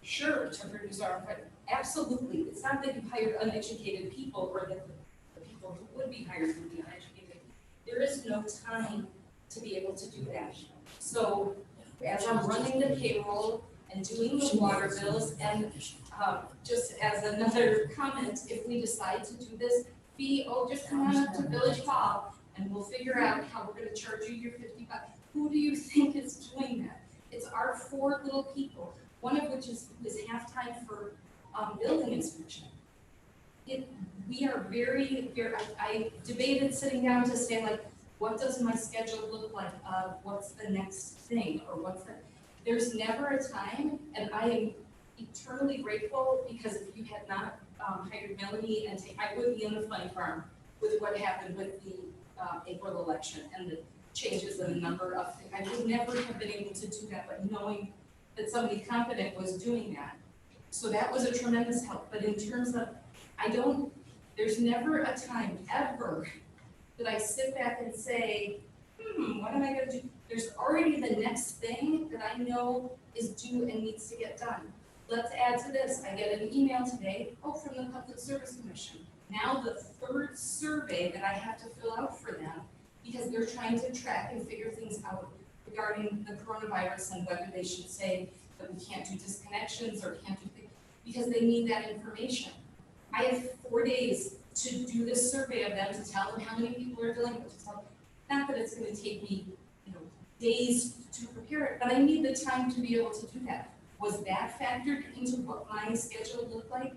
Sure, to produce our, absolutely. It's not that you hired uneducated people, or that the people who would be hired would be uneducated. There is no time to be able to do that. So as I'm running the payroll and doing the water bills, and just as another comment, if we decide to do this fee, just come on up to Village Hall and we'll figure out how we're gonna charge you your $55. Who do you think is doing that? It's our 4 little people, one of which is half-time for building inspection. We are very, I debated sitting down to say, like, what does my schedule look like? What's the next thing, or there's never a time, and I am eternally grateful, because if you had not hired Melanie and I would be in the funny farm with what happened with the April election and the changes in the number of things. I would never have been able to do that, but knowing that somebody competent was doing that. So that was a tremendous help. But in terms of, there's never a time ever that I sit back and say, what am I gonna do? There's already the next thing that I know is due and needs to get done. Let's add to this. I get an email today, from the Public Service Commission. Now the 3rd survey that I have to fill out for them, because they're trying to track and figure things out regarding the coronavirus and whether they should say that we can't do disconnections or can't do things, because they need that information. I have 4 days to do this survey of them, to tell them how many people are delinquent, not that it's gonna take me, days to prepare it, but I need the time to be able to do that. Was that factored into what my schedule looked like?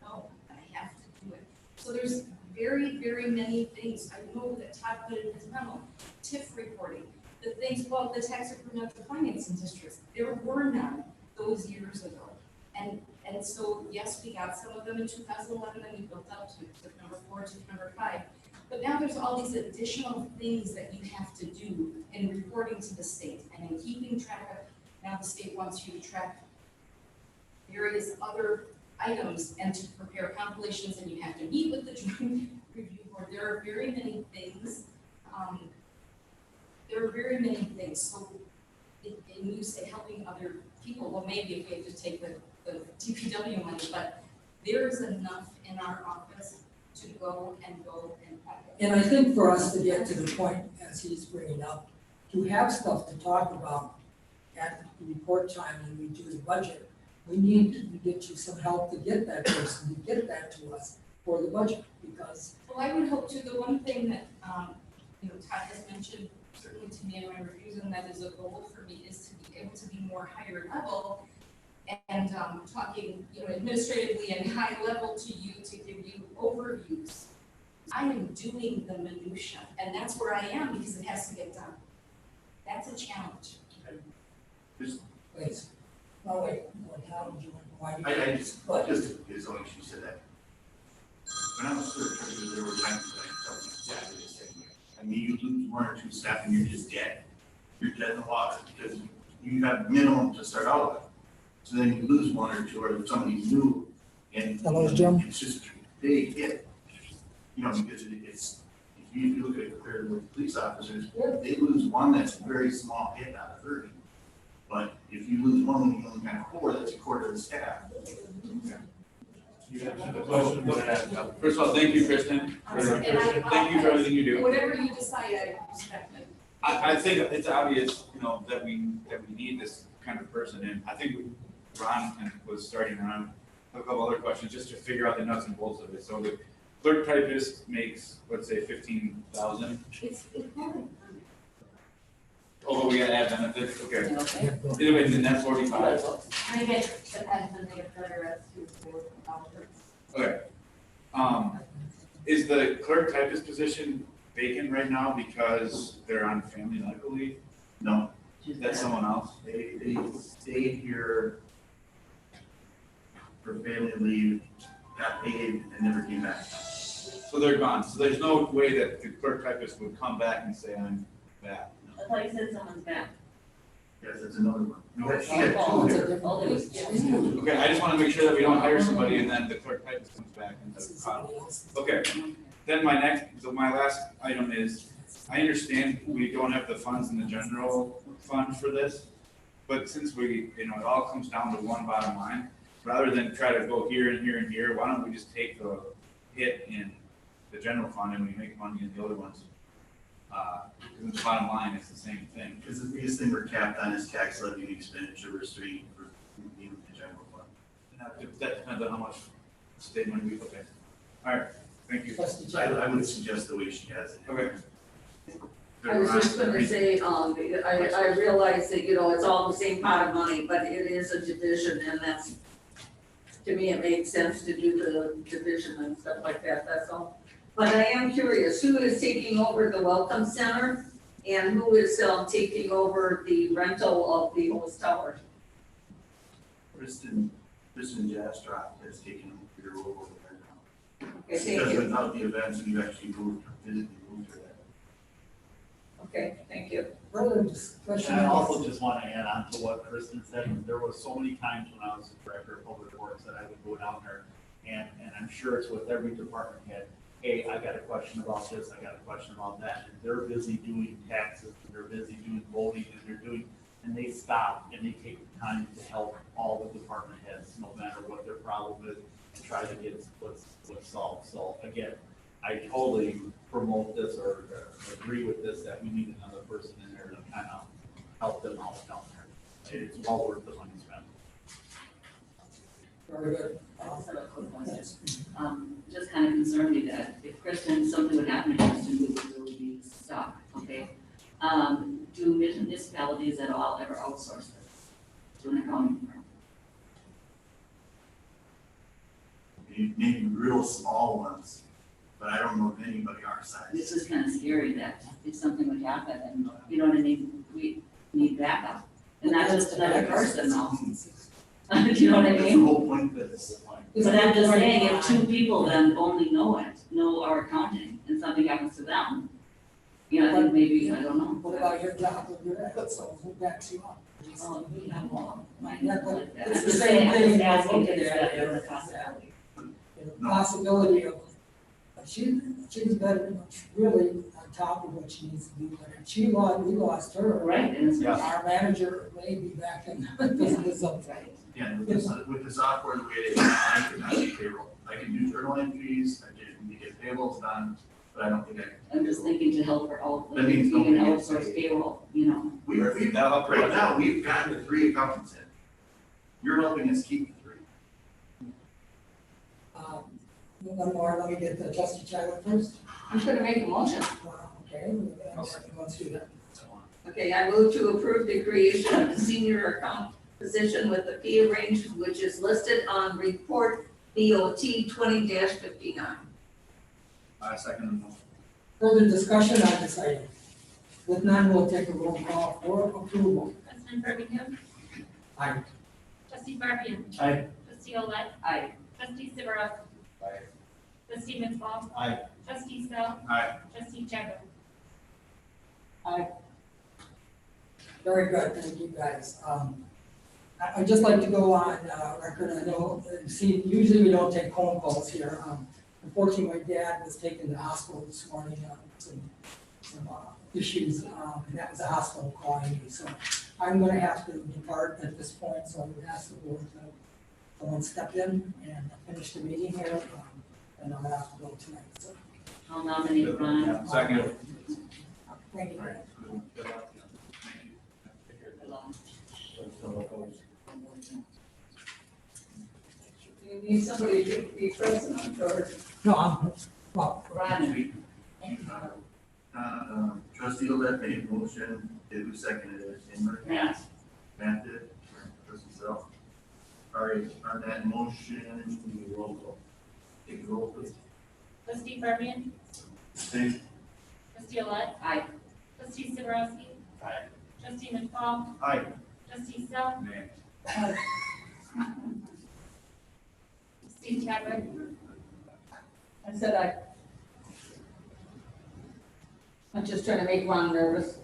No, but I have to do it. So there's very, very many things. I know that Todd put in his memo, TIF reporting, the things, the tax incremental financing districts, there were none those years ago. And so, yes, we got some of them in 2011, and we built up to TIF number 4, TIF number 5. But now there's all these additional things that you have to do in reporting to the state and in keeping track of. Now the state wants you to track various other items and to prepare compilations, and you have to meet with the joint review board. There are very many things. So and you say helping other people, well, maybe if we have to take the DPW money, but there's enough in our office to go and.
And I think for us to get to the point, as he's bringing up, to have stuff to talk about at report time when we do the budget, we need to get you some help to get that person, to get that to us for the budget, because.
Well, I would hope to, the one thing that, Todd has mentioned certainly to me in my reviews, and that is a goal for me, is to be able to be more higher level and talking, administratively and high level to you, to give you overviews. I am doing the minutia, and that's where I am, because it has to get done. That's a challenge.
Please. Oh, wait, how would you, why?
I just, it's only she said that. When I was searching, there were times that I felt exactly the same way. I mean, you lose 1 or 2 staff and you're just dead. You're dead in the water, because you have minimum to start out with. So then you lose 1 or 2, or if somebody's new, and it's just a big hit. Because it's, if you look at it compared with police officers, they lose 1 that's a very small hit out of 30. But if you lose 1 when you only got 4, that's a quarter of the staff.
You answered the question, but
First of all, thank you, Kristen. Thank you for everything you do.
Whatever you decide, I respect it.
I think it's obvious, that we need this kind of person, and I think Ron was starting around a couple other questions just to figure out the nuts and bolts of it. So the clerk typist makes, let's say, 15,000.
It's important.
Oh, we gotta add benefits, okay. Anyway, then that's 45.
I get the admin, they get better as to
Okay. Is the clerk typist position vacant right now because they're on family medical leave?
No,
That's someone else?
they stayed here for family leave, got paid, and never came back.
So they're gone. So there's no way that the clerk typist would come back and say, I'm back.
I thought you said someone's back.
Yes, that's another one.
No.
She had
Oh,
two
it's a
here.
different- oh, there's-
Okay, I just wanna make sure that we don't hire somebody and then the clerk typist comes back and
This is
says,
somebody else.
okay. Then my last item is, I understand we don't have the funds in the general fund for this, but since we, it all comes down to one bottom line, rather than try to go here and here and here, why don't we just take the hit in the general fund and we make money in the other ones? Because the bottom line is the same thing.
Because the biggest thing we're capped on is tax levy and expenditure restraint for the general fund.
And that depends on how much state money we, okay. All right, thank you.
Trustee
I
Chadwick.
would suggest the way she has it.
Okay.
I was just gonna say, I realize that, it's all the same pot of money, but it is a division, and that's, to me, it makes sense to do the division and stuff like that, that's all. But I am curious, who is taking over the Welcome Center, and who is, taking over the rental of the Holmes Tower?
Kristen Jastrop has taken your role over there now.
Okay, thank
Because
you,
without the events, we've actually physically moved her there.
okay, thank you.
Further discussion?
And I
on
also
this?
just want to add on to what Kristen said, there was so many times when I was director of public works that I would go down there, and I'm sure it's with every department head, hey, I got a question about this, I got a question about that, and they're busy doing taxes, and they're busy doing voting, and they stop and they take the time to help all the department heads, no matter what their problem is, and try to get what's solved. So again, I totally promote this or agree with this, that we need another person in there to kind of help them out down there. It's well worth the money spent.
Very good.
I also have a quick question. Just kind of concerned me that if Kristen, something would happen to Kristen, we would be stuck, okay? Do municipalities at all ever outsource this to an accounting firm?
Maybe real small ones, but I don't know of anybody our size.
This is kind of scary that if something would happen and, you know what I mean, we need backup. And not just another person though. You know what I
That's the
mean?
whole point of this.
But I'm just saying, if two people then only know our accounting, and something happens to them, I think maybe, I don't know.
What about your job with your so who backs you up?
Oh, we have one.
Yeah, but
It's
it's
the
the
same
same thing.
thing, asking to
Look at
that,
it.
there's a possibility.
The possibility of, she's been really on top of what she needs to do, but if we lost her.
Right, and it's.
Our manager may be back in business of.
Right.
Yeah, with the software, the way it is, I can do payroll. I can do journal entries, I can get payables done, but I don't think I can.
I'm just thinking to help her out,
That
like,
means
even
nobody gets
outsource
paid.
payroll,
We've, right now, we've gotten the 3 accountants in. You're helping us keep the 3.
One more, let me get the trustee Chadwick first.
I'm gonna make a motion.
Okay, let's do that.
Okay, I move to approve the creation of the senior account position with the pay range which is listed on report BOT 20-59.
I second the motion.
Further discussion on this item? With none, we'll take a roll call for approval.
President Birmingham.
Aye.
Trustee Farbian.
Aye.
Trustee Olet.
Aye.
Trustee Sivarowski.
Aye.
Trustee Mitchell.
Aye.
Trustee Sell.
Aye.
Trustee Chadwick.
Very good, thank you guys. I'd just like to go on record, I know, usually we don't take phone calls here. Unfortunately, my dad was taken to the hospital this morning, some issues, and that was the hospital calling me, so I'm gonna have to depart at this point, so I would ask the board to someone step in and finish the meeting here, and I'm gonna have to go tonight, so.
I'll nominate Ron.
Second.
Thank you.
All right. Good luck.
You need somebody to be president or?
No, well,
Ron.
Trustee Olet made a motion, who seconded it? Ingram?
Matt.
Matt did, trustee Self. All right, on that motion, we roll call. Take a roll, please.
Trustee Farbian.
Stay.
Trustee Alette?
Aye.
Trustee Siborowski?
Aye.
Trustee McFall?
Aye.
Trustee Sell?
Nay.
Trustee Chadwick?
I said I'm just trying to make Ron nervous.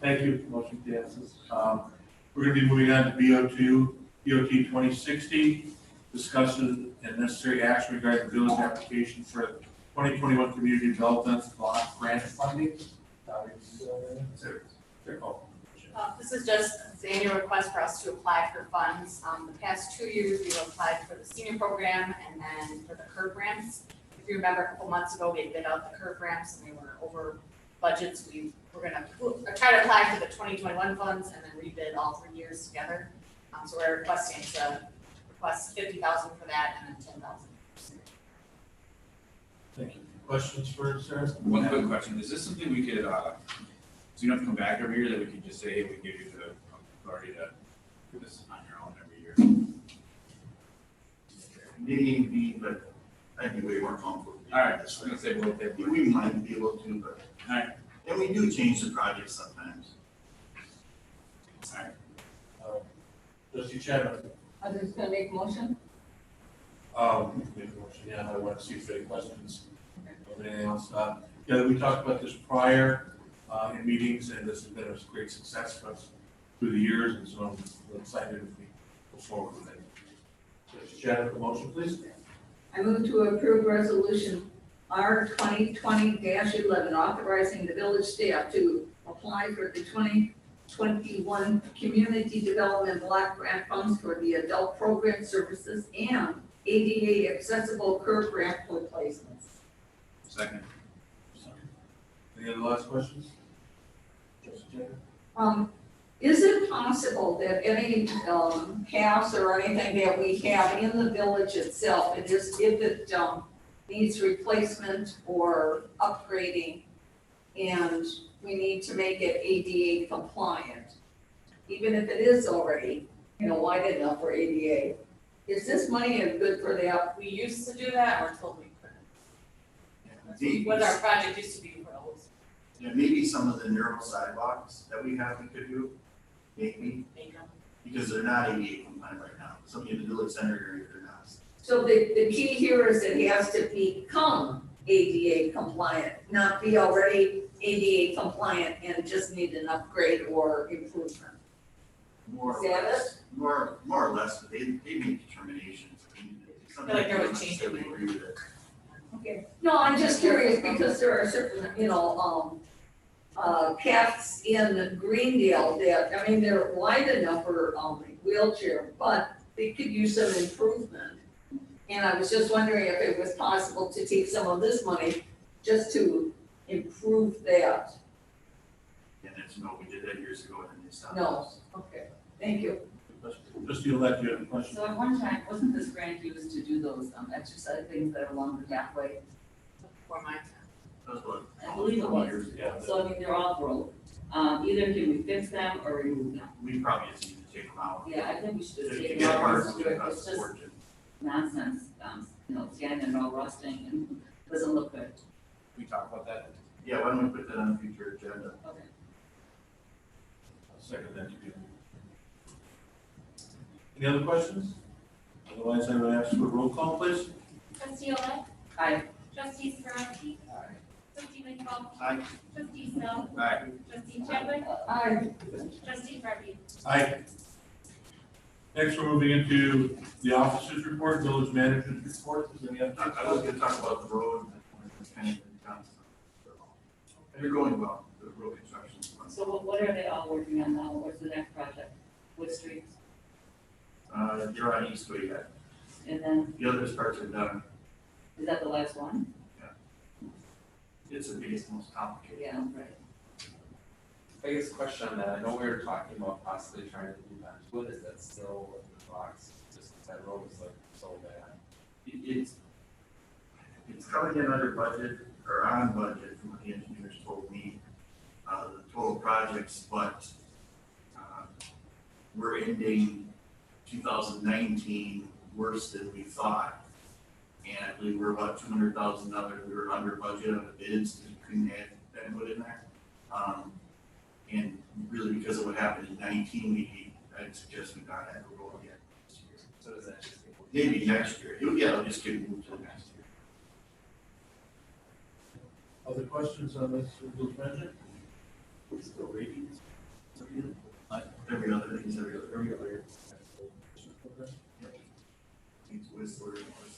Thank you, motion passes. We're gonna be moving on to BOT 2060, discussion and necessary action regarding the village application for 2021 Community Development Block Grant Funding.
This is just an annual request for us to apply for funds. The past 2 years, we've applied for the senior program and then for the curb ramps. If you remember, a couple months ago, we bid out the curb ramps and they were over budgets. We're gonna try to apply for the 2021 funds and then rebid all 3 years together. So we're requesting to request 50,000 for that and then 10,000.
Thank you. Questions for Sarah?
One quick question, is this something we could, so you don't have to come back every year, that we could just say, hey, we give you the authority to do this on your own every year?
Maybe, but I'd be way more comfortable.
All right, I was gonna say, we'll take.
We might be able to, but.
All right.
And we do change the project sometimes.
All right.
Trustee Chadwick?
I was just gonna make a motion.
Make a motion, yeah, I want to see if there are any questions. Or anything else? Yeah, we talked about this prior, in meetings, and this has been a great success for us through the years, and so I'm excited if we go forward with it. Trustee Chadwick, a motion, please?
I move to approve resolution R 2020-11, authorizing the village staff to apply for the 2021 Community Development Block Grant Funds for the adult program services and ADA accessible curb ramp replacements.
Second.
Any other last questions? Trustee Chadwick?
Is it possible that any paths or anything that we have in the village itself, and just if it needs replacement or upgrading, and we need to make it ADA compliant, even if it is already, wide enough for ADA, is this money good for that?
We used to do that, we're told we couldn't.
Maybe-
What our project used to be for those,
Yeah, maybe some of the narrow sidewalks that we have we could do, maybe,
make them.
because they're not ADA compliant right now. Some in the village center area, they're not.
So the key here is it has to become ADA compliant, not be already ADA compliant and just need an upgrade or improvement.
More or
Is that
less, more or less, but they make determinations. I mean,
I feel like there was
sometimes
change
I
in
don't
there.
agree with it.
Okay. No, I'm just curious because there are certain, paths in Greendale that, I mean, they're wide enough for wheelchair, but they could use some improvement. And I was just wondering if it was possible to take some of this money just to improve that.
And it's, no, we did that years ago and then they stopped.
No, okay, thank you.
Trustee Alette, you have a question?
So at one time, wasn't this grant used to do those exercise things that are along the pathway?
For my time.
That was what,
I believe it was.
years ago.
Yeah.
So I mean, they're all broke. Either can we fix them or remove them?
We probably just need to take them out.
Yeah, I think we should just
To
take
get
them out.
parts,
It's
it's gonna cost
just
a fortune.
nonsense, scanning and all rusting and doesn't look good.
We talk about that.
Yeah, why don't we put that on a future agenda?
Okay.
I'll second that. Any other questions? Otherwise, I'm going to ask for a roll call, please.
Trustee Alette?
Aye.
Trustee Siborowski? Trustee McFall?
Aye.
Trustee Sell?
Aye.
Trustee Chadwick?
Aye.
Trustee Harvey?
Aye. Next, we're moving into the officers' report, village manager's report. Is there any updates?
I was gonna talk about the road. It's kind of done. You're going well, the road construction.
So what are they all working on now? What's the next project? Which streets?
You're on Eastway yet.
And then,
The other parts are done.
is that the last one?
It's the biggest, most complicated.
Yeah, right.
I guess a question on that, I know we were talking about possibly trying to do that, what is that still in the box, just that road is like so bad?
It's coming in under budget, or on budget, from what the engineers told me, the total projects, but, we're ending 2019 worse than we thought. And I believe we're about $200,000, we were under budget on the bids, because we couldn't add that put in there. And really because of what happened in 19, I'd suggest we not have to roll again this year.
So does that just?
Maybe next year, it'll just get moved to next year.
Other questions on this measure?
Still ratings.
Every other, it's every other.
Every other year.
It's wastewater, and all this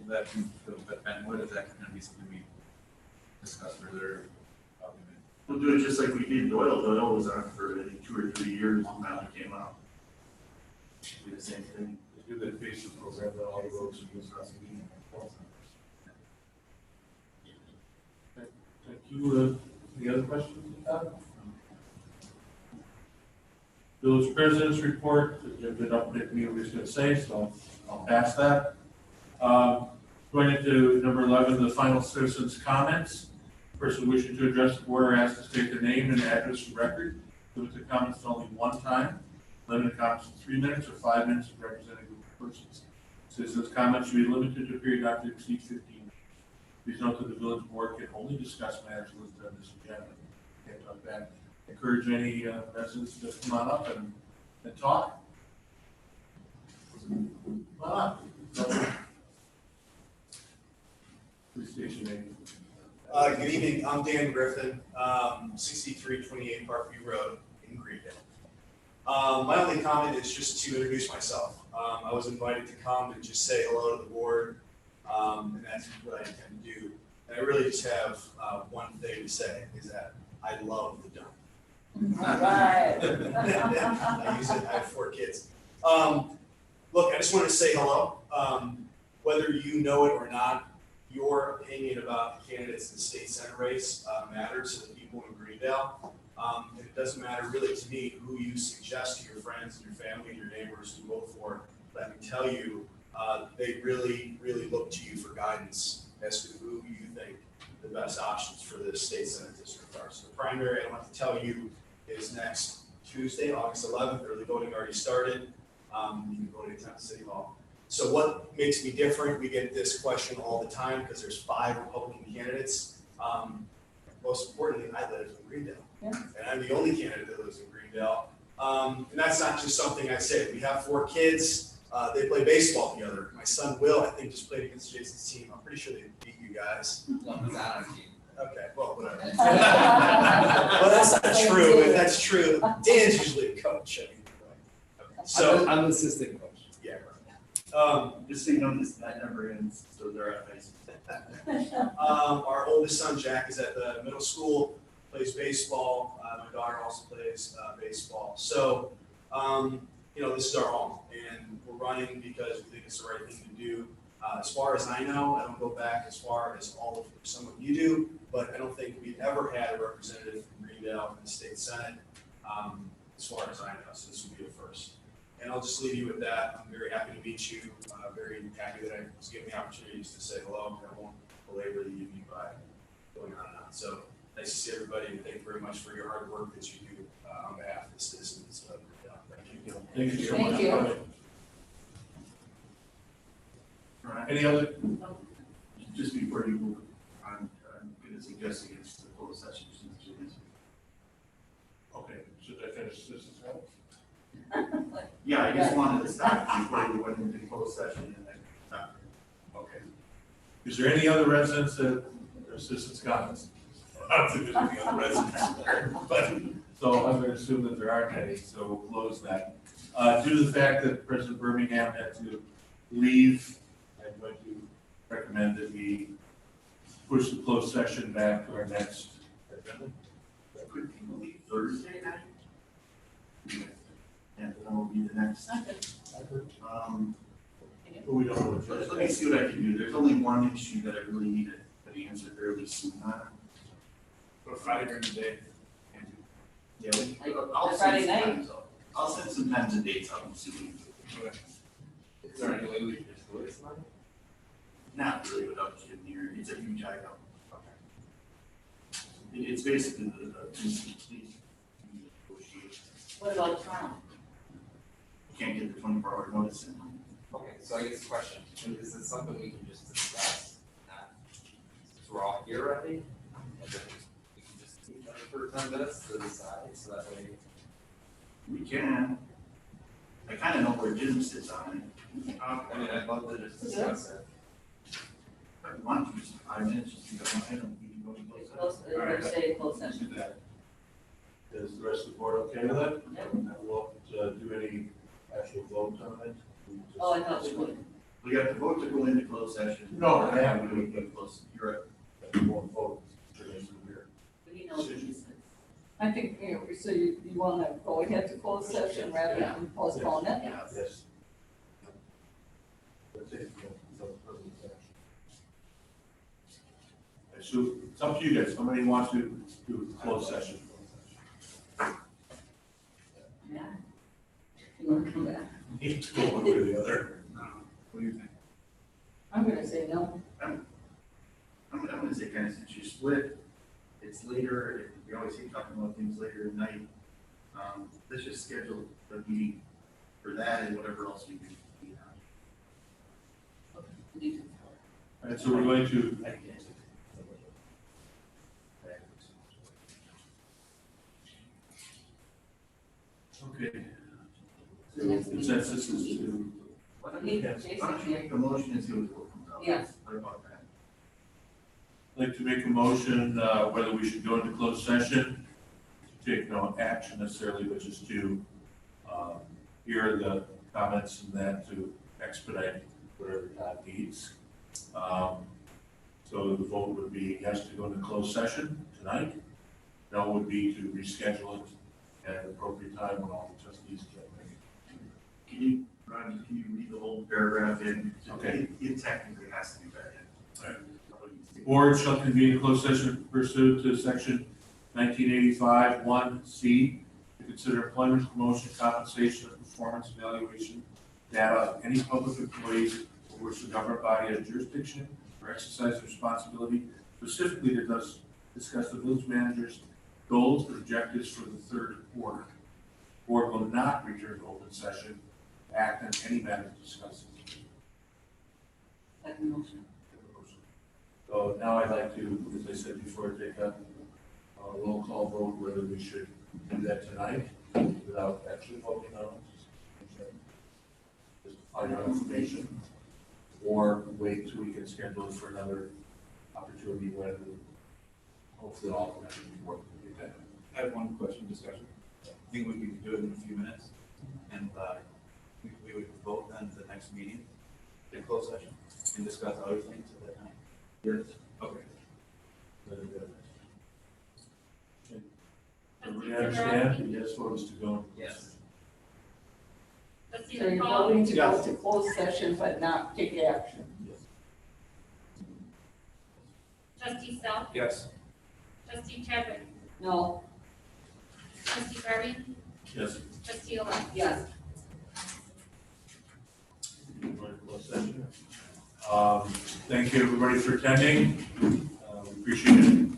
like that.
That Benwood, is that gonna be something we discuss further?
We'll do it just like we did Doyle. Doyle was on for I think 2 or 3 years and now it came out. Do the same thing.
Do the patient program that all the roads are used for. Thank you. Any other questions? Village President's report, you did update me, we was gonna say, so I'll pass that. Going into number 11, the final citizens' comments. Person wishing to address the board are asked to state their name and address for record. Limit the comments to only one time. Limit comments to 3 minutes or 5 minutes of representing the persons. Citizens' comments should be limited to a period not to exceed 15 minutes. Please note that the village board can only discuss matters listed on this agenda. Can't talk back. Encourage any residents to come on up and talk. Come on up. Please state your name.
Good evening, I'm Dan Griffin, 6328 Parkview Road in Greendale. My only comment is just to introduce myself. I was invited to come and just say hello to the board, and that's what I intend to do. And I really just have one thing to say, is that I love the dump.
Right.
I use it, I have 4 kids. Look, I just wanted to say hello. Whether you know it or not, your opinion about the candidates in the state senate race matters to the people in Greendale. And it doesn't matter really to me who you suggest to your friends and your family and your neighbors to vote for. Let me tell you, they really, really look to you for guidance as to who you think the best options for this state senate district are. So the primary, I don't have to tell you, is next Tuesday, August 11th. Early voting already started. You can vote anytime at City Hall. So what makes me different? We get this question all the time because there's 5 Republican candidates. Most importantly, I live in Greendale.
Yeah.
And I'm the only candidate that lives in Greendale. And that's not just something I say. We have 4 kids. They play baseball together. My son Will, I think, just played against Jason's team. I'm pretty sure they beat you guys.
No, he's not on team.
Okay, well, whatever. Well, that's not true. If that's true, Dan's usually a coach. I mean, okay. So
I'm an assistant coach.
yeah, right.
Just so you know, this night never ends, so they're at high school.
Our oldest son, Jack, is at the middle school, plays baseball. My daughter also plays baseball. So, this is our home, and we're running because we think it's the right thing to do. As far as I know, I don't go back as far as some of you do, but I don't think we've ever had a representative from Greendale in the state senate, as far as I know. So this will be a first. And I'll just leave you with that. I'm very happy to meet you. Very happy that I was given the opportunities to say hello. I won't belabor the evening by going on and on. So nice to see everybody, and thank you very much for your hard work that you do on behalf of the citizens of Greendale. Thank you.
Thank you so
Thank
much.
you.
All right. Any other?
Just before you move on, I'm going to suggest against the closed session.
Okay, should I finish this as well?
Yeah, I just wanted to stop before we went into closed session and then stop.
Okay. Is there any other residents that are citizens' comments? I don't think there's any other residents, but, so I'm going to assume that there aren't any, so we'll close that. Due to the fact that President Birmingham had to leave, I'm going to recommend that we push the closed session back to our next agenda.
Could people leave Thursday night? And then will be the next.
But we don't know what.
Let me see what I can do. There's only one issue that I really need to answer fairly soon on.
But Friday during the day.
Yeah,
The Friday night.
I'll send some times and dates out and see what we can do.
Is there any way we could just do it this morning?
Not really without Jim here. It's a huge item. It's basically the negotiation.
What about tomorrow?
Can't get the 24-hour notice in.
Okay, so I guess the question, is it something we can just discuss, not, since we're all here already? And then we can just keep it for 10 minutes to decide, so that way.
We can. I kind of know where Jim sits on it.
I mean, I'd love to just discuss it.
If you want to, just 5 minutes, just because I don't, we can go to close session.
We're gonna stay in closed session.
Do that. Is the rest of the board okay with it? And we'll do any actual vote on it?
Oh, I thought we would.
We got to vote to go into closed session.
No, I haven't.
We go close. You're right.
We won't vote. Here.
We know what he said. I think, so you wanna go ahead to closed session rather than postpone it?
Yes. That's it. So it's up to you guys. Somebody wants to do closed session.
Yeah. You wanna come back?
Need to go one way or the other.
What do you think?
I'm gonna say no.
I'm gonna say kind of since you split, it's later, we always hate talking about things later at night. Let's just schedule a meeting for that and whatever else we can.
All right, so we're going to. Okay. So consensus is to.
Why don't you make the motion and see what comes out?
Yes.
What about that?
I'd like to make a motion, whether we should go into closed session, to take no action necessarily, but just to, hear the comments and that to expedite whatever God needs. So the vote would be yes to go into closed session tonight. No would be to reschedule it at an appropriate time when all the trustees can make it.
Can you, Rodney, can you read the whole paragraph in?
Okay.
It technically has to be read in.
All right. Board shall convene a closed session pursuant to section 1985 1C to consider employment, promotion, compensation, and performance evaluation data of any public employees over which the government body has jurisdiction or exercise responsibility, specifically to discuss the village manager's goals and objectives for the third quarter. Board will not return to open session, act on any matter discussed.
Second motion.
So now I'd like to, as I said before, take a roll call vote whether we should do that tonight without actually voting on it. Just find out information, or wait till we can schedule it for another opportunity when hopefully all of them can work.
I have one question, discussion. I think we can do it in a few minutes, and we would vote then at the next meeting in closed session and discuss other things at that time.
Yes.
Okay.
Everybody understand? Yes, votes to go.
Yes.
Trustee
So you're
McCall?
voting to go to closed session but not take action?
Trustee Self?
Yes.
Trustee Chadwick?
No.
Trustee Garvey?
Yes.
Trustee Owen?
Yes.
Thank you, everybody, for attending. We appreciate it.